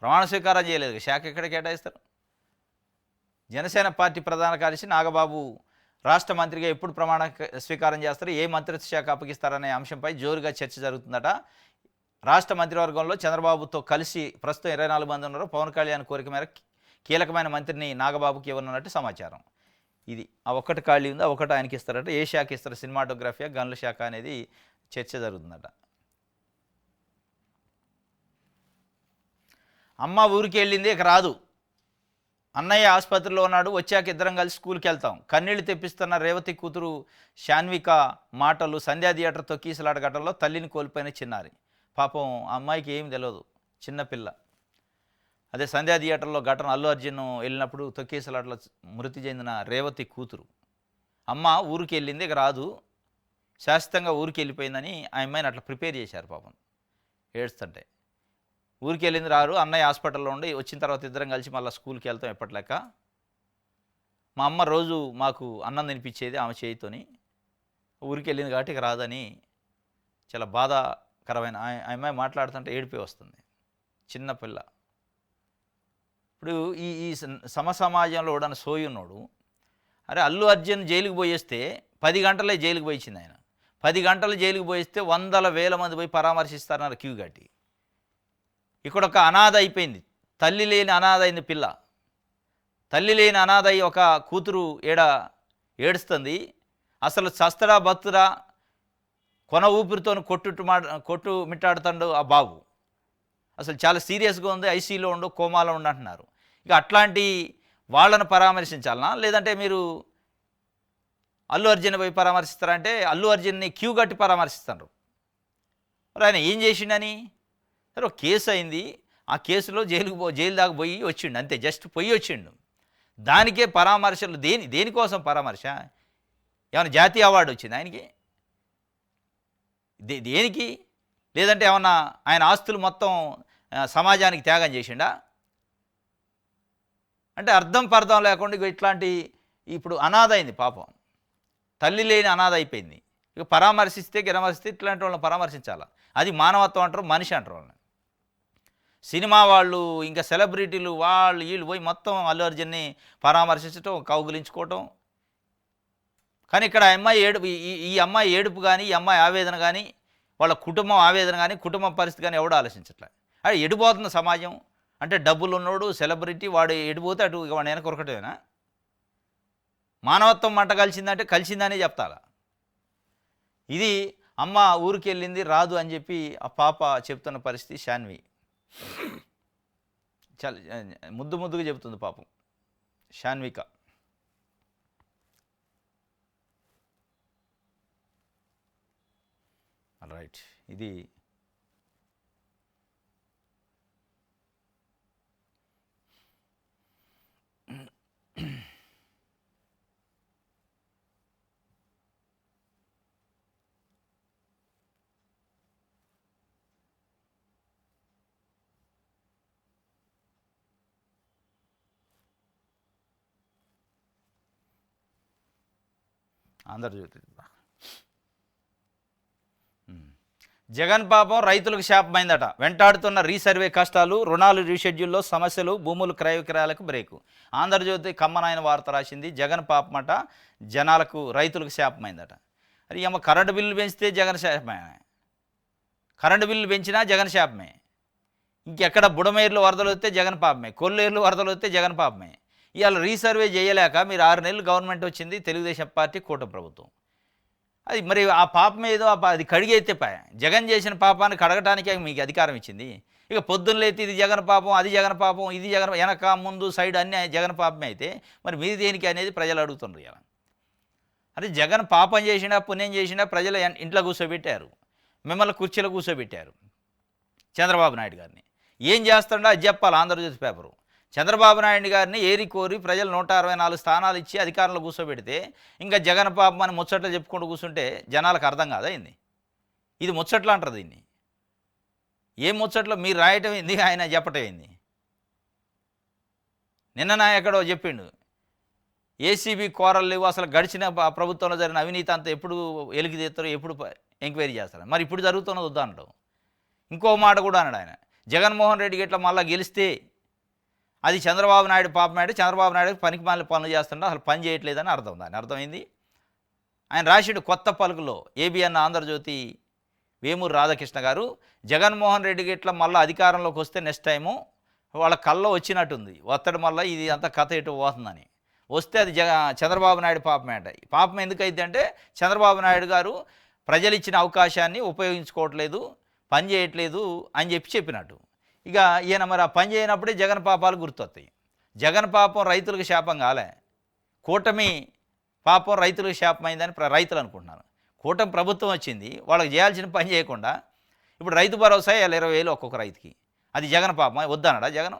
ప్రమాణ స్వీకారం చేయలేదు, శాఖ ఎక్కడ కేటాయిస్తారు? జనసేన పార్టీ ప్రధాన కార్యదర్శి నాగబాబు రాష్ట్ర మంత్రిగా ఎప్పుడు ప్రమాణ స్వీకారం చేస్తారు, ఏ మంత్రిత్వ శాఖ అప్పగిస్తారనే అంశంపై జోరుగా చర్చ జరుగుతుందట. రాష్ట్ర మంత్రివర్గంలో చంద్రబాబుతో కలిసి ప్రస్తుతం 24 మంది ఉన్నారు. పవన్ కళ్యాణ్ కోరిక మేరకు కీలకమైన మంత్రిని నాగబాబుకి ఇవ్వనున్నట్టు సమాచారం. ఇది ఆ ఒక్కటి ఖాళీ ఉంది, ఆ ఒక్కటి ఆయనకి ఇస్తారట. ఏ శాఖ ఇస్తారు, సినిమాటోగ్రఫీ, గన్ల శాఖ అనేది చర్చ జరుగుతుందట. అమ్మ ఊరికి వెళ్ళింది, ఇక రాదు. అన్నయ్య ఆసుపత్రిలో ఉన్నాడు, వచ్చాక ఇద్దరం కలిసి స్కూల్కి వెళ్తాం. కన్నీళ్లు తెప్పిస్తున్న రేవతి కూతురు శాన్విక మాటలు సంధ్యా థియేటర్ తొక్కీసలాట ఘటనలో తల్లిని కోల్పోయిన చిన్నారి. పాపం ఆ అమ్మాయికి ఏం తెలియదు, చిన్నపిల్ల. అదే సంధ్యా థియేటర్లో ఘటన, అల్లు అర్జున్ వెళ్ళినప్పుడు తొక్కీసలాటలో మృతి చెందిన రేవతి కూతురు. అమ్మ ఊరికి వెళ్ళింది, ఇక రాదు, శాశ్వతంగా ఊరికి వెళ్ళిపోయిందని ఆ అమ్మాయిని అట్లా ప్రిపేర్ చేశారు. పాపం ఏడుస్తుంటే ఊరికి వెళ్ళింది రారు, అన్నయ్య హాస్పిటల్లో ఉండి వచ్చిన తర్వాత ఇద్దరం కలిసి మళ్ళీ స్కూల్కి వెళ్తాం ఎప్పటిలేక. మా అమ్మ రోజు మాకు అన్నం తినిపించేది ఆమె చేయితోని. ఊరికి వెళ్ళింది కాబట్టి ఇక రాదని చాలా బాధాకరమైన ఆ అమ్మాయి మాట్లాడుతుంటే ఏడిపే వస్తుంది, చిన్నపిల్ల. ఇప్పుడు ఈ ఈ సమాజంలో కూడా సోయి ఉన్నాడు. అరే అల్లు అర్జున్ జైలుకి పోయేస్తే 10 గంటలే జైలుకి పోయించింది ఆయన. 10 గంటలు జైలుకి పోయిస్తే 100,000 మంది పోయి పరామర్శిస్తారన్నారు క్యూ కట్టి. ఇక్కడ ఒక అనాథ అయిపోయింది, తల్లి లేని అనాథ అయింది పిల్ల. తల్లి లేని అనాథ అయి ఒక కూతురు ఏడుస్తుంది. అసలు చస్తడా బతుడా కొన ఊపిరితో కొట్టు మిట్టాడుతాడు ఆ బాబు. అసలు చాలా సీరియస్గా ఉంది, ఐసీలో ఉండు, కోమాలో ఉండు అంటున్నారు. ఇక అట్లాంటి వాళ్ళను పరామర్శించాలనా, లేదంటే మీరు అల్లు అర్జున్ పోయి పరామర్శిస్తారంటే అల్లు అర్జున్ని క్యూ కట్టి పరామర్శిస్తారు. మరి ఆయన ఏం చేసిండని? సరే ఒక కేసు అయింది, ఆ కేసులో జైలు దాకా పోయి వచ్చిండు, అంతే, జస్ట్ పోయి వచ్చిండు. దానికే పరామర్శలు. దేనికోసం పరామర్శ? ఏమైనా జాతీయ అవార్డు వచ్చింది ఆయనకి? దేనికి? లేదంటే ఏమన్నా ఆయన ఆస్తులు మొత్తం సమాజానికి త్యాగం చేసిండా? అంటే అర్థం పర్థం లేకుండా ఇట్లాంటి, ఇప్పుడు అనాథ అయింది పాపం, తల్లి లేని అనాథ అయిపోయింది. ఇక పరామర్శిస్తే ఇట్లాంటి వాళ్ళని పరామర్శించాలా? అది మానవత్వం అంటారు, మనిషి అంటారు వాళ్ళని. సినిమా వాళ్ళు ఇంకా సెలబ్రిటీలు వీళ్ళు పోయి మొత్తం అల్లు అర్జున్ని పరామర్శించడం, కౌగులించుకోవటం. కానీ ఇక్కడ ఈ అమ్మాయి ఏడుపు కానీ, ఈ అమ్మాయి ఆవేదన కానీ, వాళ్ళ కుటుంబం ఆవేదన కానీ, కుటుంబం పరిస్థితి కానీ ఎవడో ఆలోచించట్లే. అది ఎడిపోతున్న సమాజం. అంటే డబ్బులు ఉన్నోడు సెలబ్రిటీ వాడు ఎడిపోతే అటు వాడు వెనక కొరకటమేనా? మానవత్వం మంట కలిసిందంటే కలిసిందనే చెప్తారా? ఇది అమ్మ ఊరికి వెళ్ళింది రాదు అని చెప్పి ఆ పాప చెప్తున్న పరిస్థితి. శాన్వి చాలా ముద్దుగా చెబుతుంది పాపం శాన్విక. రైట్, ఇది ఆంధ్రజ్యోతి. జగన్ పాపం రైతులకు శాపమైందట. వెంటాడుతున్న రీసర్వే కష్టాలు, రుణాలు రీషెడ్యూల్లో సమస్యలు, భూములు క్రయ విక్రయాలకు బ్రేకు. ఆంధ్రజ్యోతి కమ్మనాయన వార్త రాసింది. జగన్ పాపమట జనాలకు, రైతులకు శాపమైందట. అది ఏమో కరెంటు బిల్లు పెంచితే జగన్ శాపమే, కరెంటు బిల్లు పెంచినా జగన్ శాపమే. ఇంకెక్కడ బుడమేర్లు వరదలు వస్తే జగన్ పాపమే, కొల్లేర్లు వరదలు వస్తే జగన్ పాపమే. ఇవాళ రీసర్వే చేయలేక మీరు 6 నెలలు గవర్నమెంట్ వచ్చింది, తెలుగుదేశం పార్టీ కూటమి ప్రభుత్వం. అది మరి ఆ పాపం ఏదో అది కడిగైతే జగన్ చేసిన పాపాన్ని కడగటానికే మీకు అధికారం ఇచ్చింది. ఇక పొద్దున్నలేతే ఇది జగన్ పాపం, అది జగన్ పాపం, ఇది జగన్, వెనక ముందు సైడ్ అన్నీ జగన్ పాపమే అయితే మరి మీరు దేనికి అనేది ప్రజలు అడుగుతున్నారు. ఇలా అంటే జగన్ పాపం చేసినా పుణ్యం చేసినా ప్రజలు ఇంట్లో కూర్చోబెట్టారు, మిమ్మల్ని కుర్చీలో కూర్చోబెట్టారు. చంద్రబాబు నాయుడు గారిని ఏం చేస్తుండో అది చెప్పాలి. ఆంధ్రజ్యోతి పేపరు చంద్రబాబు నాయుడు గారిని ఏరి కోరి ప్రజలు 164 స్థానాలు ఇచ్చి అధికారంలో కూర్చోబెడితే ఇంకా జగన్ పాపం అని ముచ్చట్లు చెప్పుకుంటూ కూర్చుంటే జనాలకు అర్థం కాదా ఏంది? ఇది ముచ్చట్లు అంటారు దీన్ని. ఏం ముచ్చట్లో మీరు రాయటం ఏంది, ఆయన చెప్పటం ఏంది? నిన్న ఎక్కడో చెప్పిండు, ఏసీబీ కోరలు లేవు, అసలు గడిచిన ప్రభుత్వంలో జరిగిన అవినీతి అంతా ఎప్పుడు ఎలికి తీస్తారు, ఎప్పుడు ఎంక్వైరీ చేస్తారు. మరి ఇప్పుడు జరుగుతున్నది వద్దా అనడం. ఇంకో మాట కూడా అన్నాడు ఆయన, జగన్మోహన్ రెడ్డికి ఇట్లా మళ్ళీ గెలిస్తే అది చంద్రబాబు నాయుడు పాపం అంటే చంద్రబాబు నాయుడు పనికి మాలిన పనులు చేస్తుంటే అసలు పని చేయట్లేదని అర్థం. దాని అర్థమైంది. ఆయన రాసిడు కొత్త పలుకులో. ఏబిఎన్ ఆంధ్రజ్యోతి వేమూరు రాధాకృష్ణ గారు, జగన్మోహన్ రెడ్డికి ఇట్లా మళ్ళీ అధికారంలోకి వస్తే నెక్స్ట్ టైము వాళ్ళ కల్లో వచ్చినట్టుంది ఒత్తడి, మళ్ళీ ఇది అంతా కథ ఎటు పోతుందని. వస్తే అది చంద్రబాబు నాయుడు పాపమే అంట. పాపం ఎందుకైతే అంటే చంద్రబాబు నాయుడు గారు ప్రజలు ఇచ్చిన అవకాశాన్ని ఉపయోగించుకోవట్లేదు, పని చేయట్లేదు అని చెప్పినట్టు. ఇక ఈయన మరి ఆ పని చేయనప్పుడే జగన్ పాపాలు గుర్తొస్తాయి. జగన్ పాపం రైతులకు శాపం కాలే, కూటమి పాపం రైతులకు శాపమైందని రైతులు అనుకుంటున్నారు. కూటమి ప్రభుత్వం వచ్చింది, వాళ్ళకి చేయాల్సిన పని చేయకుండా ఇప్పుడు రైతు భరోసా 20,000 ఒక్కొక్క రైతుకి. అది జగన్ పాపం వద్దన్నాడా జగన్?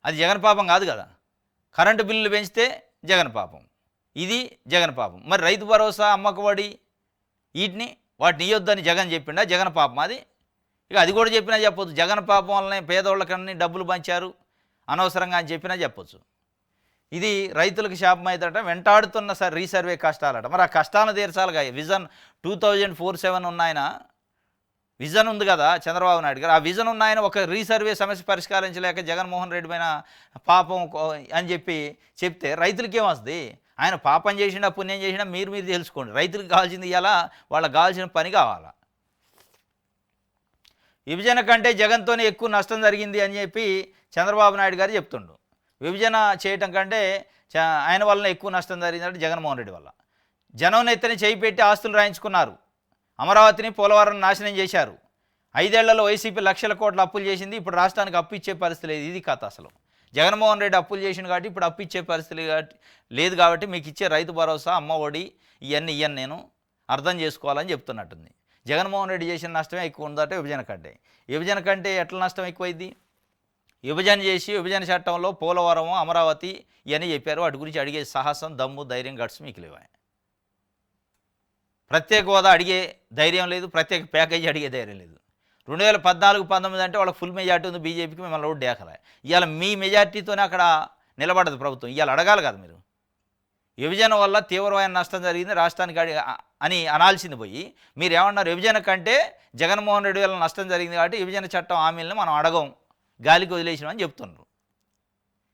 అది జగన్ పాపం కాదు కదా. కరెంటు బిల్లులు పెంచితే జగన్ పాపం, ఇది జగన్ పాపం. మరి రైతు భరోసా, అమ్మకబడి వాటిని ఇయ్యొద్దని జగన్ చెప్పిండా? జగన్ పాపం అది. ఇక అది కూడా చెప్పినా చెప్పొచ్చు, జగన్ పాపం వల్లనే పేదోళ్ళకన్నీ డబ్బులు పంచారు అనవసరంగా అని చెప్పినా చెప్పొచ్చు. ఇది రైతులకు శాపం అవుతాడట, వెంటాడుతున్న రీసర్వే కష్టాలట. మరి ఆ కష్టాలను తీర్చాలిగా. విజన్ 2047 ఉన్నాయన విజన్ ఉంది కదా చంద్రబాబు నాయుడు గారు. ఆ విజన్ ఉన్నాయన ఒక రీసర్వే సమస్య పరిష్కరించలేక జగన్మోహన్ రెడ్డి పైన పాపం అని చెప్తే రైతులకి ఏమొస్తుంది? ఆయన పాపం చేసినా పుణ్యం చేసినా మీరు తెలుసుకోండి. రైతులకు కావాల్సింది ఇవాళ వాళ్ళకి కావాల్సిన పని కావాలా. విభజన కంటే జగన్తోనే ఎక్కువ నష్టం జరిగింది అని చెప్పి చంద్రబాబు నాయుడు గారు చెప్తుండు. విభజన చేయటం కంటే ఆయన వలన ఎక్కువ నష్టం జరిగిందంటే జగన్మోహన్ రెడ్డి వల్ల. జనం ఎత్తని చేయి పెట్టి ఆస్తులు రాయించుకున్నారు, అమరావతిని పోలవరం నాశనం చేశారు. 5 ఏళ్లలో వైసీపీ లక్షల కోట్ల అప్పులు చేసింది, ఇప్పుడు రాష్ట్రానికి అప్పు ఇచ్చే పరిస్థితి లేదు. ఇది కథ. అసలు జగన్మోహన్ రెడ్డి అప్పులు చేసిండు కాబట్టి ఇప్పుడు అప్పు ఇచ్చే పరిస్థితి లేదు. కాబట్టి మీకు ఇచ్చే రైతు భరోసా, అమ్మ ఒడి ఇవన్నీ నేను అర్థం చేసుకోవాలని చెప్తున్నట్టుంది. జగన్మోహన్ రెడ్డి చేసిన నష్టమే ఎక్కువ ఉందట విభజన కంటే. విభజన కంటే ఎట్లా నష్టం ఎక్కువైంది? విభజన చేసి విభజన చట్టంలో పోలవరం, అమరావతి ఇవన్నీ చెప్పారు. వాటి గురించి అడిగే సాహసం, దమ్ము, ధైర్యం, గట్స్ మీకు లేవా? ప్రత్యేక హోదా అడిగే ధైర్యం లేదు, ప్రత్యేక ప్యాకేజీ అడిగే ధైర్యం లేదు. 2014-19 అంటే వాళ్ళకి ఫుల్ మెజార్టీ ఉంది బీజేపీకి, మిమ్మల్ని ఓటు డేకలే. ఇవాళ మీ మెజార్టీతోనే అక్కడ నిలబడదు ప్రభుత్వం. ఇవాళ అడగాలి కదా మీరు. విభజన వల్ల తీవ్రమైన నష్టం జరిగింది రాష్ట్రానికి అని అనాల్సింది పోయి మీరు ఏమన్నారు? విభజన కంటే జగన్మోహన్ రెడ్డి వల్ల నష్టం జరిగింది కాబట్టి విభజన చట్టం హామీలను మనం అడగం, గాలికి వదిలేసినాం అని చెప్తున్నారు.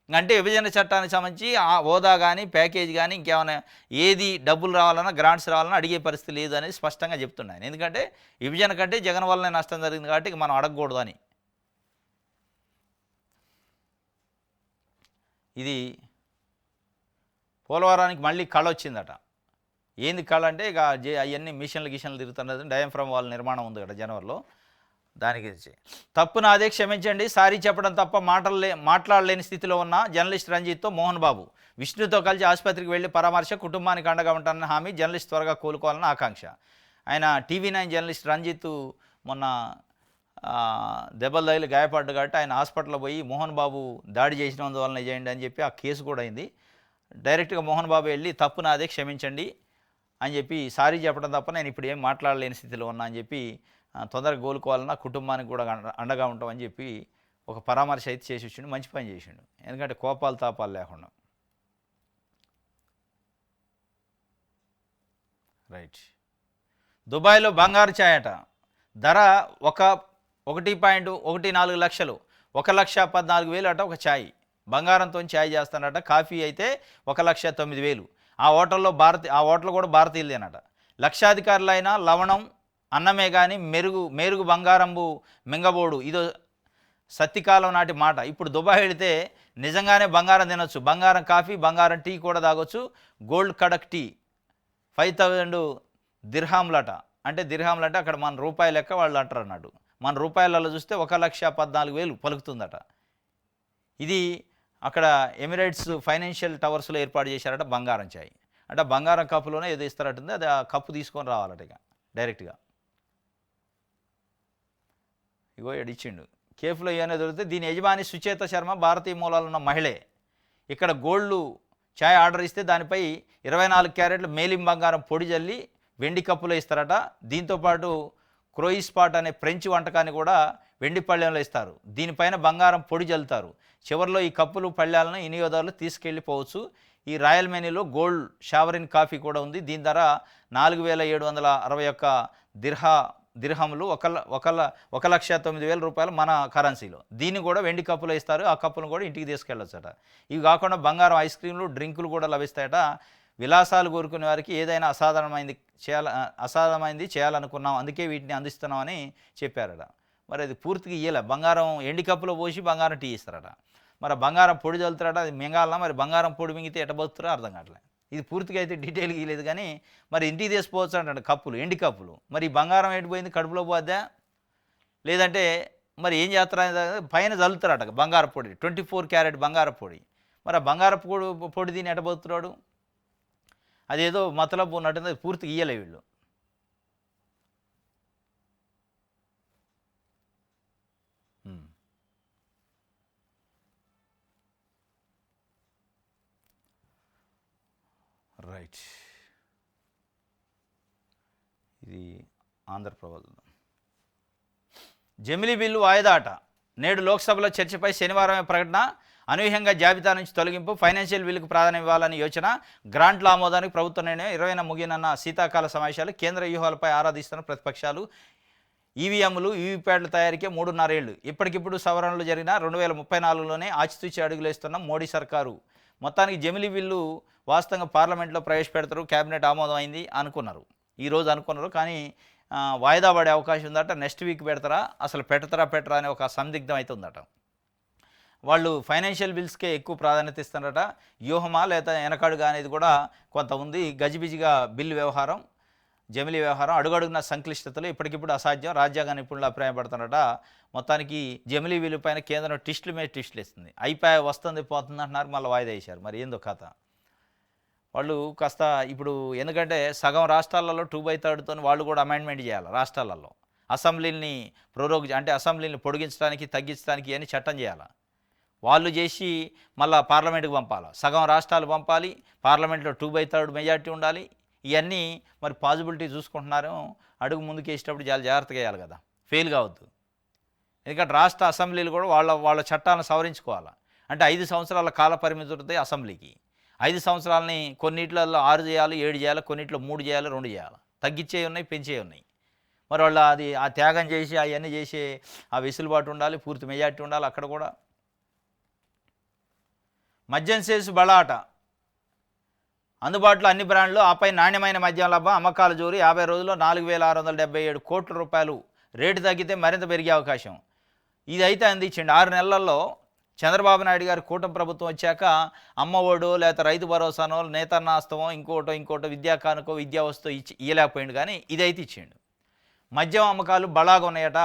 అంటే విభజన చట్టానికి సంబంధించి ఆ హోదా కానీ ప్యాకేజ్ కానీ ఇంకేమైనా ఏది డబ్బులు రావాలన్నా గ్రాంట్స్ రావాలన్నా అడిగే పరిస్థితి లేదు అనేది స్పష్టంగా చెప్తున్నాను. ఎందుకంటే విభజన కంటే జగన్ వల్లనే నష్టం జరిగింది కాబట్టి మనం అడగకూడదు అని. ఇది పోలవరానికి మళ్ళీ కళ వచ్చిందట. ఏంది కళ అంటే ఇక అవన్నీ మిషన్లు తిరుగుతున్నది. డయాఫ్రమ్ వాల్ నిర్మాణం ఉంది కదా జనవరిలో, దానికి తప్పు నాదే, క్షమించండి, సారీ చెప్పడం తప్ప మాట్లాడలేని స్థితిలో ఉన్న జర్నలిస్ట్ రంజిత్తో మోహన్ బాబు విష్ణుతో కలిసి ఆసుపత్రికి వెళ్ళి పరామర్శ, కుటుంబానికి అండగా ఉంటానన్న హామీ, జర్నలిస్ట్ త్వరగా కోలుకోవాలన్న ఆకాంక్ష. ఆయన TV9 జర్నలిస్ట్ రంజిత్ మొన్న దెబ్బలు తగిలి గాయపడ్డు కాబట్టి ఆయన హాస్పిటల్లో పోయి మోహన్ బాబు దాడి చేసినందువలన చేయండి అని చెప్పి ఆ కేసు కూడా అయింది. డైరెక్ట్గా మోహన్ బాబు వెళ్ళి తప్పు నాదే, క్షమించండి అని చెప్పి సారీ చెప్పడం తప్ప నేను ఇప్పుడు ఏం మాట్లాడలేని స్థితిలో ఉన్నా అని చెప్పి తొందరగా కోలుకోవాలన్నా కుటుంబానికి కూడా అండగా ఉంటామని చెప్పి ఒక పరామర్శ అయితే చేసి వచ్చిండు. మంచి పని చేసిండు, ఎందుకంటే కోపాలు తాపాలు లేకుండా. రైట్. దుబాయ్లో బంగారు ఛాయ్ అట. ధర 1.14 లక్షలు, 1,14,000 అట ఒక ఛాయ్. బంగారంతో ఛాయ్ చేస్తానట. కాఫీ అయితే 1,09,000. ఆ హోటల్ కూడా భారతీయులదేనట. లక్షాధికారులైన లవణం అన్నమే కానీ మెరుగు బంగారంబు మింగబోడు, ఇదో సత్తికాలం నాటి మాట. ఇప్పుడు దుబాయ్ వెళితే నిజంగానే బంగారం తినొచ్చు, బంగారం కాఫీ, బంగారం టీ కూడా తాగొచ్చు. గోల్డ్ కడక్ టీ 5,000 దిర్హాములట. అంటే దిర్హాములు అంటే అక్కడ మన రూపాయి లెక్క వాళ్ళు అంటారు అన్నట్టు. మన రూపాయలలో చూస్తే 1,14,000 పలుకుతుందట. ఇది అక్కడ ఎమిరేట్స్ ఫైనాన్షియల్ టవర్స్లో ఏర్పాటు చేశారట బంగారం ఛాయ్. అంటే బంగారం కప్పులోనే ఏదో ఇస్తారట్టుంది, అది ఆ కప్పు తీసుకొని రావాలట ఇక డైరెక్ట్గా. ఇగో ఇచ్చిండు. కేఫ్లో ఏమైనా దొరికితే దీని యజమాని సుచేత శర్మ భారతీయ మూలాలు ఉన్న మహిళే. ఇక్కడ గోల్డ్ ఛాయ్ ఆర్డర్ ఇస్తే దానిపై 24 క్యారెట్ల మేలిం బంగారం పొడి జల్లి వెండి కప్పులో ఇస్తారట. దీంతోపాటు క్రోయిస్పాట్ అనే ఫ్రెంచ్ వంటకాన్ని కూడా వెండి పళ్ళెంలో ఇస్తారు. దీనిపైన బంగారం పొడి జల్లుతారు. చివరిలో ఈ కప్పులు పళ్ళాలను వినియోగదారులు తీసుకెళ్ళిపోవచ్చు. ఈ రాయల్ మెనూలో గోల్డ్ షావరిన్ కాఫీ కూడా ఉంది. దీని ధర 4,761 దిర్హములు, 1,09,000 రూపాయలు మన కరెన్సీలో. దీన్ని కూడా వెండి కప్పులో ఇస్తారు. ఆ కప్పులను కూడా ఇంటికి తీసుకెళ్ళొచ్చట. ఇవి కాకుండా బంగారం ఐస్ క్రీమ్లు, డ్రింకులు కూడా లభిస్తాయట. విలాసాలు కోరుకునే వారికి ఏదైనా అసాధారణమైంది చేయాలనుకున్నాం, అందుకే వీటిని అందిస్తున్నామని చెప్పారట. మరి అది పూర్తిగా ఇయ్యలే. బంగారం ఎండి కప్పులో పోసి బంగారం టీ ఇస్తారట. మరి బంగారం పొడి చల్లుతారట, అది మింగాలన్నా మరి బంగారం పొడి మింగితే ఎట్ట బతుకుతారో అర్థం కావట్లేదు. ఇది పూర్తిగా అయితే డీటెయిల్గా ఇవ్వలేదు కానీ మరి ఇంటికి తీసుకోవచ్చు అంటాడు కప్పులు, ఎండి కప్పులు. మరి ఈ బంగారం ఎటుపోయింది, కడుపులో పోద్దా లేదంటే మరి ఏం చేస్తారనేది పైన చల్లుతారట బంగారం పొడి, 24 క్యారెట్ బంగారం పొడి. మరి ఆ బంగారం పొడి తిని ఎట్ట బతుకుతున్నాడు, అదేదో మతలబు ఉన్నట్టు పూర్తిగా ఇయ్యలే వీళ్ళు. రైట్, ఇది ఆంధ్రప్రభ. జమిలీ బిల్లు వాయిదా అట, నేడు లోక్సభలో చర్చపై శనివారమే ప్రకటన. అనూహ్యంగా జాబితా నుంచి తొలగింపు, ఫైనాన్షియల్ బిల్లుకు ప్రాధాన్యం ఇవ్వాలని యోచన, గ్రాంట్ల ఆమోదానికి ప్రభుత్వ నిర్ణయం. 20న ముగియనున్న శీతాకాల సమావేశాలు, కేంద్ర వ్యూహాలపై ఆరాధిస్తున్న ప్రతిపక్షాలు. ఈవీఎంలు, వీవీప్యాట్ల తయారీకే 3.5 ఏళ్లు, ఇప్పటికిప్పుడు సవరణలు జరిగిన 2034లోనే ఆచితూచి అడుగులేస్తున్న మోడీ సర్కారు. మొత్తానికి జమిలీ బిల్లు వాస్తవంగా పార్లమెంట్లో ప్రవేశపెడతారు, కేబినెట్ ఆమోదం అయింది అనుకున్నారు, ఈరోజు అనుకున్నారు. కానీ వాయిదా పడే అవకాశం ఉందట, నెక్స్ట్ వీక్ పెడతారా, అసలు పెట్టరా అనే ఒక సందిగ్ధం అయితే ఉందట. వాళ్ళు ఫైనాన్షియల్ బిల్స్కే ఎక్కువ ప్రాధాన్యత ఇస్తున్నారట, వ్యూహమా లేదా వెనకడుగా అనేది కూడా కొంత ఉంది. గజిబిజిగా బిల్లు వ్యవహారం, జమిలీ వ్యవహారం అడుగడుగున సంక్లిష్టతలు, ఇప్పటికిప్పుడు అసాధ్యం, రాజ్యాంగ నిపుణులు అభిప్రాయపడుతున్నారట. మొత్తానికి జమిలీ బిల్లు పైన కేంద్రం టిస్టుల మీద టిస్టులు ఇస్తుంది, అయిపోయి వస్తుంది పోతుంది అంటున్నారు, మళ్ళీ వాయిదా వేశారు. మరి ఏందో కథ వాళ్ళు కాస్త ఇప్పుడు, ఎందుకంటే సగం రాష్ట్రాలలో 2/3తో వాళ్ళు కూడా అమెండ్మెంట్ చేయాలి రాష్ట్రాలలో, అసెంబ్లీని ప్రోరోగ్ అంటే అసెంబ్లీని పొడిగించడానికి తగ్గించడానికి అని చట్టం చేయాలి. వాళ్ళు చేసి మళ్ళీ పార్లమెంట్కి పంపాలి, సగం రాష్ట్రాలు పంపాలి, పార్లమెంట్లో 2/3 మెజార్టీ ఉండాలి. ఇవన్నీ మరి పాజిబిలిటీ చూసుకుంటున్నారు. అడుగు ముందుకు వేసేటప్పుడు చాలా జాగ్రత్తగా వేయాలి కదా, ఫెయిల్ కావద్దు. ఎందుకంటే రాష్ట్ర అసెంబ్లీలు కూడా వాళ్ళ చట్టాలను సవరించుకోవాలి. అంటే 5 సంవత్సరాల కాల పరిమితి ఉంటుంది అసెంబ్లీకి. 5 సంవత్సరాలని కొన్నిట్లలో 6 చేయాలి, 7 చేయాలి, కొన్నిట్లో 3 చేయాలి, 2 చేయాలి, తగ్గించేవి ఉన్నాయి, పెంచేవి ఉన్నాయి. మరి వాళ్ళు అది ఆ త్యాగం చేసి అవన్నీ చేసి ఆ వెసులుబాటు ఉండాలి, పూర్తి మెజార్టీ ఉండాలి అక్కడ కూడా. మద్యం సేల్స్ బలాట, అందుబాటులో అన్ని బ్రాండ్లు, ఆపై నాణ్యమైన మద్యం లభ్యం, అమ్మకాల జోరు. 50 రోజుల్లో 4,677 కోట్ల రూపాయలు, రేటు తగ్గితే మరింత పెరిగే అవకాశం. ఇది అయితే అందించండి. 6 నెలల్లో చంద్రబాబు నాయుడు గారు కూటమి ప్రభుత్వం వచ్చాక అమ్మ ఒడో లేకపోతే రైతు భరోసానో నేతన్నాస్తమో ఇంకోటో విద్యా కానుకో విద్యా వస్తువు ఇయ్యలేకపోయిండు, కానీ ఇదైతే ఇచ్చిండు. మద్యం అమ్మకాలు బలాగా ఉన్నాయట.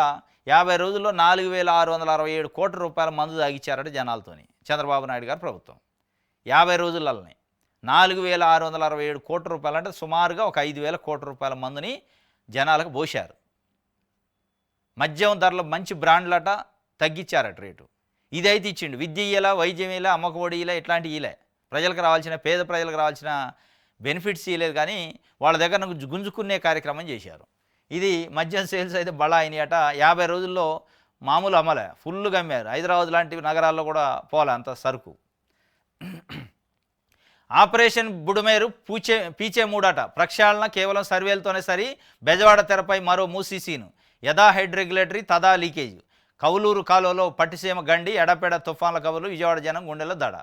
50 రోజుల్లో 4,667 కోట్ల రూపాయల మందు తాగిచ్చారట జనాలతోని చంద్రబాబు నాయుడు గారు ప్రభుత్వం. 50 రోజులలోనే 4,667 కోట్ల రూపాయలు, అంటే సుమారుగా ఒక 5,000 కోట్ల రూపాయల మందుని జనాలకు పోశారు. మద్యం ధరలు మంచి బ్రాండ్లట తగ్గించారట రేటు, ఇదైతే ఇచ్చిండు. విద్య ఇయ్యలా, వైద్యం ఇలా, అమ్మకఒడి ఇలా, ఇట్లాంటివి ఇలా ప్రజలకు రావాల్సిన, పేద ప్రజలకు రావాల్సిన బెనిఫిట్స్ ఇవ్వలేదు, కానీ వాళ్ళ దగ్గర గుంజుకునే కార్యక్రమం చేశారు. ఇది మద్యం సేల్స్ అయితే బలా అయినాయట. 50 రోజుల్లో మామూలు అమ్మలే, ఫుల్గా అమ్మారు. హైదరాబాద్ లాంటి నగరాల్లో కూడా పోలే అంత సరుకు. ఆపరేషన్ బుడమేరు పీచే మూడట, ప్రక్షాళన కేవలం సర్వేలతోనే సరి. బెజవాడ తెరపై మరో మూసీ సీను, యథా హెడ్ రెగ్యులేటరీ తదా లీకేజ్. కౌలూరు కాలువలో పట్టిసీమ గండి, ఎడపెడ తుఫాన్ల కబుర్లు, విజయవాడ జనం గుండెల్లో దడ.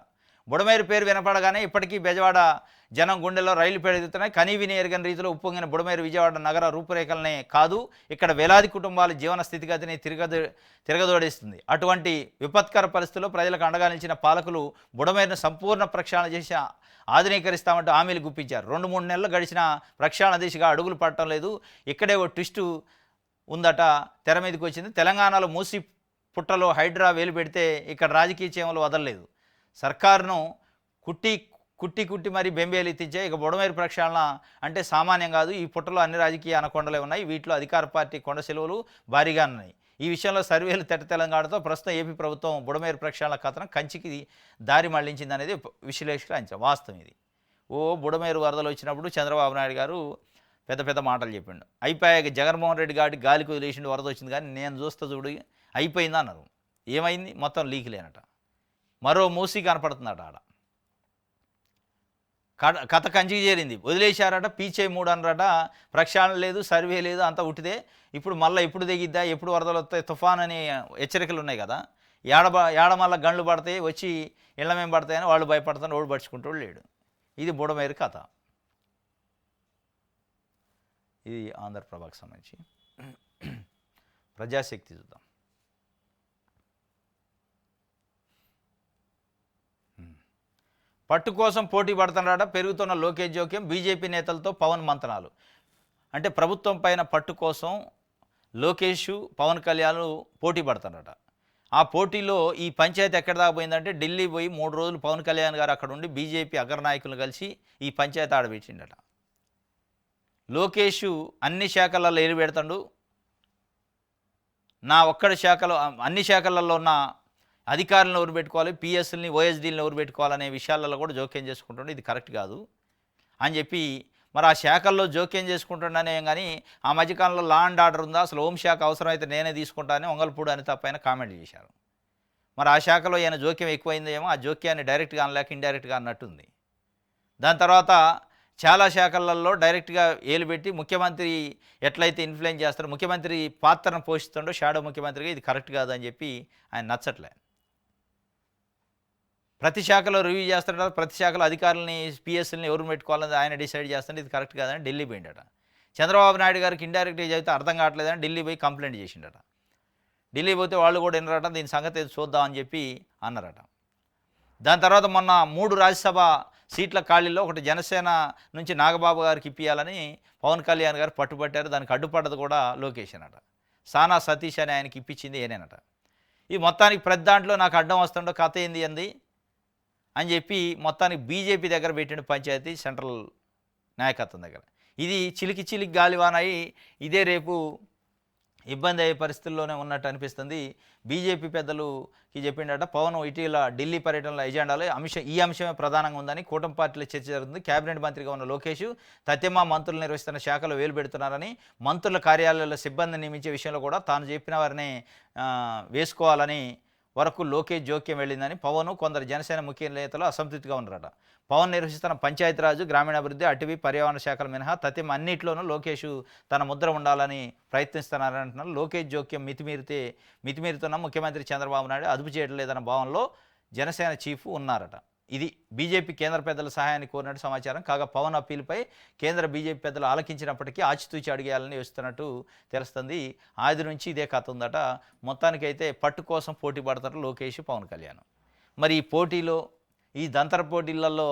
బుడమేరు పేరు వినపడగానే ఇప్పటికీ బెజవాడ జనం గుండెల్లో రైలు పెడుతున్నాయి. కనీవిని ఎరగని రీతిలో ఉప్పొంగిన బుడమేరు విజయవాడ నగర రూపురేఖలనే కాదు, ఇక్కడ వేలాది కుటుంబాల జీవన స్థితిగతిని తిరగదోడిస్తుంది. అటువంటి విపత్కర పరిస్థితుల్లో ప్రజలకు అండగా నిలిచిన పాలకులు బుడమేరును సంపూర్ణ ప్రక్షాళన చేసి ఆధునీకరిస్తామంటూ హామీలు గుప్పించారు. 2-3 నెలలు గడిచిన ప్రక్షాళన దిశగా అడుగులు పడటం లేదు. ఇక్కడే ఓ ట్విస్టు ఉందట, తెర మీదకి వచ్చింది. తెలంగాణలో మూసి పుట్టలో హైడ్రా వేలు పెడితే ఇక్కడ రాజకీయ చీమలు వదలలేదు. సర్కారును కుట్టి మరీ బెంబేలు ఎత్తించే. ఇక బుడమేరు ప్రక్షాళన అంటే సామాన్యం కాదు. ఈ పుట్టలో అన్ని రాజకీయ అనకొండలే ఉన్నాయి. వీటిలో అధికార పార్టీ కొండ సెలవులు భారీగా ఉన్నాయి. ఈ విషయంలో సర్వేలు తెలంగాణతో ప్రస్తుతం ఏపీ ప్రభుత్వం బుడమేరు ప్రక్షాళన కథనం కంచికి దారి మళ్లించింది అనేది విశ్లేషకుల అంచనా. వాస్తవం ఇది. బుడమేరు వరదలు వచ్చినప్పుడు చంద్రబాబు నాయుడు గారు పెద్ద మాటలు చెప్పిండు. అయిపోయాక జగన్మోహన్ రెడ్డి గారికి గాలికి వదిలేసిండు, వరద వచ్చింది, కానీ నేను చూస్తా చూడు అయిపోయిందా అన్నారు. ఏమైంది? మొత్తం లీక్ లేనట, మరో మూసి కనపడుతుందట ఆడ. కథ కంచికి చేరింది. వదిలేశారట, పీచే 3 అన్నారట. ప్రక్షాళన లేదు, సర్వే లేదు, అంతా ఉట్టిదే. ఇప్పుడు మళ్ళీ ఎప్పుడు దిగిద్దా, ఎప్పుడు వరదలు వస్తాయి, తుఫాన్ అని హెచ్చరికలు ఉన్నాయి కదా. ఏడ మళ్ళీ గండ్లు పడతాయి, వచ్చి ఇళ్ళమేం పడతాయని వాళ్ళు భయపడతాను, రోడ్డు పడుచుకుంటూ లేడు. ఇది బుడమేరు కథ. ఇది ఆంధ్రప్రభకు సంబంధించి. ప్రజాశక్తి చూద్దాం. పట్టు కోసం పోటీ పడుతున్నారట, పెరుగుతున్న లోకేష్ జోక్యం, బీజేపీ నేతలతో పవన్ మంతనాలు. అంటే ప్రభుత్వం పైన పట్టు కోసం లోకేష్, పవన్ కళ్యాణ్ పోటీ పడుతున్నారట. ఆ పోటీలో ఈ పంచాయతీ ఎక్కడ దాకా పోయిందంటే ఢిల్లీ పోయి 3 రోజులు పవన్ కళ్యాణ్ గారు అక్కడ ఉండి బీజేపీ అగ్రనాయకులు కలిసి ఈ పంచాయతీ ఆడబెట్టిండట. లోకేష్ అన్ని శాఖలలో ఏలు పెడతాడు, నా ఒక్కడి శాఖలో అన్ని శాఖలలో ఉన్న అధికారులను ఎవరు పెట్టుకోవాలి, పిఎస్ఎల్ని ఓఎస్డీలను ఎవరు పెట్టుకోవాలనే విషయాలలో కూడా జోక్యం చేసుకుంటుండే, ఇది కరెక్ట్ కాదు అని చెప్పి మరి ఆ శాఖల్లో జోక్యం చేసుకుంటున్నానే కానీ ఆ మధ్యకాలంలో లా అండ్ ఆర్డర్ ఉందా, అసలు హోంశాఖ అవసరమైతే నేనే తీసుకుంటానని వంగల్పూడి అనిత పైన కామెంట్ చేశారు. మరి ఆ శాఖలో ఈయన జోక్యం ఎక్కువైందేమో, ఆ జోక్యాన్ని డైరెక్ట్గా అనలేక ఇండైరెక్ట్గా అన్నట్టుంది. దాని తర్వాత చాలా శాఖలలో డైరెక్ట్గా ఏలు పెట్టి ముఖ్యమంత్రి ఎట్లయితే ఇన్ఫ్లుయెన్స్ చేస్తారో, ముఖ్యమంత్రి పాత్రను పోషిస్తుండో షాడో ముఖ్యమంత్రిగా, ఇది కరెక్ట్ కాదని చెప్పి ఆయన నచ్చట్లే. ప్రతి శాఖలో రివ్యూ చేస్తాడట, ప్రతి శాఖలో అధికారులని పిఎస్ఎల్ని ఎవరు పెట్టుకోవాలని ఆయన డిసైడ్ చేస్తాడు, ఇది కరెక్ట్ కాదని ఢిల్లీ పోయిండట. చంద్రబాబు నాయుడు గారికి ఇండైరెక్ట్గా చెబితే అర్థం కావట్లేదని ఢిల్లీ పోయి కంప్లైంట్ చేసిండట. ఢిల్లీ పోతే వాళ్ళు కూడా వినరట, దీని సంగతి చూద్దామని చెప్పి అన్నారట. దాని తర్వాత మొన్న 3 రాజ్యసభ సీట్ల ఖాళీలో ఒకటి జనసేన నుంచి నాగబాబు గారికి ఇప్పించాలని పవన్ కళ్యాణ్ గారు పట్టుబట్టారు. దానికి అడ్డుపడ్డది కూడా లోకేష్ అనట. సానా సతీష్ అని ఆయనకి ఇప్పించింది ఏనేనట. ఈ మొత్తానికి ప్రతి దాంట్లో నాకు అడ్డం వస్తుండో కథ ఏంది అంది అని చెప్పి మొత్తానికి బీజేపీ దగ్గర పెట్టిన పంచాయతీ సెంట్రల్ నాయకత్వం దగ్గర. ఇది చిలికి చిలికి గాలివాన అయి ఇదే రేపు ఇబ్బంది అయ్యే పరిస్థితుల్లోనే ఉన్నట్టు అనిపిస్తుంది. బీజేపీ పెద్దలుకి చెప్పిండట, పవన్ ఇటీవల ఢిల్లీ పర్యటనలో ఎజెండాలో ఈ అంశమే ప్రధానంగా ఉందని కూటమి పార్టీలో చర్చ జరుగుతుంది. కేబినెట్ మంత్రిగా ఉన్న లోకేష్ తత్యమా మంత్రులు నిర్వహిస్తున్న శాఖలో వేలు పెడుతున్నారని, మంత్రుల కార్యాలయాల్లో సిబ్బందిని నియమించే విషయంలో కూడా తాను చెప్పిన వారిని వేసుకోవాలని వరకు లోకేష్ జోక్యం వెళ్ళిందని పవన్, కొందరు జనసేన ముఖ్య నేతలు అసంతృప్తిగా ఉన్నారట. పవన్ నిర్వహిస్తున్న పంచాయతీరాజు, గ్రామీణాభివృద్ధి, అటవీ, పర్యావరణ శాఖల మినహా తతిమ అన్నింటిలోనూ లోకేష్ తన ముద్ర ఉండాలని ప్రయత్నిస్తున్నారని అంటున్నారు. లోకేష్ జోక్యం మితిమీరుతున్న ముఖ్యమంత్రి చంద్రబాబు నాయుడు అదుపు చేయట్లేదన్న భావనలో జనసేన చీఫ్ ఉన్నారట. ఇది బీజేపీ కేంద్ర పెద్దల సహాయాన్ని కోరినట్టు సమాచారం. కాగా పవన్ అప్పీల్పై కేంద్ర బీజేపీ పెద్దలు ఆలకించినప్పటికీ ఆచితూచి అడిగేయాలని వస్తున్నట్టు తెలుస్తుంది. ఆది నుంచి ఇదే కథ ఉందట. మొత్తానికైతే పట్టు కోసం పోటీ పడతారు లోకేష్, పవన్ కళ్యాణ్. మరి ఈ పోటీలో, ఈ దంతర పోటీలలో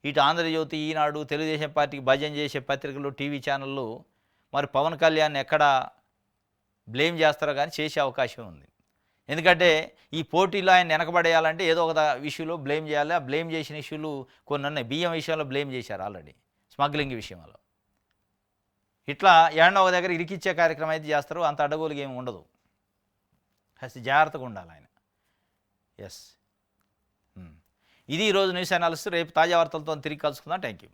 ఇటు ఆంధ్రజ్యోతి, ఈనాడు, తెలుగుదేశం పార్టీకి భజన చేసే పత్రికలు, టీవీ ఛానళ్ళు మరి పవన్ కళ్యాణ్ ఎక్కడ బ్లేమ్ చేస్తారో కానీ చేసే అవకాశం ఉంది. ఎందుకంటే ఈ పోటీలో ఆయన వెనకబడేయాలంటే ఏదో ఒక ఇష్యూలో బ్లేమ్ చేయాలి. ఆ బ్లేమ్ చేసిన ఇష్యూలు కొన్ని ఉన్నాయి. బియ్యం విషయంలో బ్లేమ్ చేశారు ఆల్రెడీ, స్మగ్లింగ్ విషయంలో. ఇట్లా ఏడో ఒక దగ్గర ఇరికిచ్చే కార్యక్రమం అయితే చేస్తారు. అంత అడ్డగోలుగా ఏమి ఉండదు. కాస్త జాగ్రత్తగా ఉండాలి ఆయన. ఎస్, ఇది ఈరోజు న్యూస్ అనాలిసిస్. రేపు తాజా వార్తలతో తిరిగి కలుసుకుందాం. Thank you.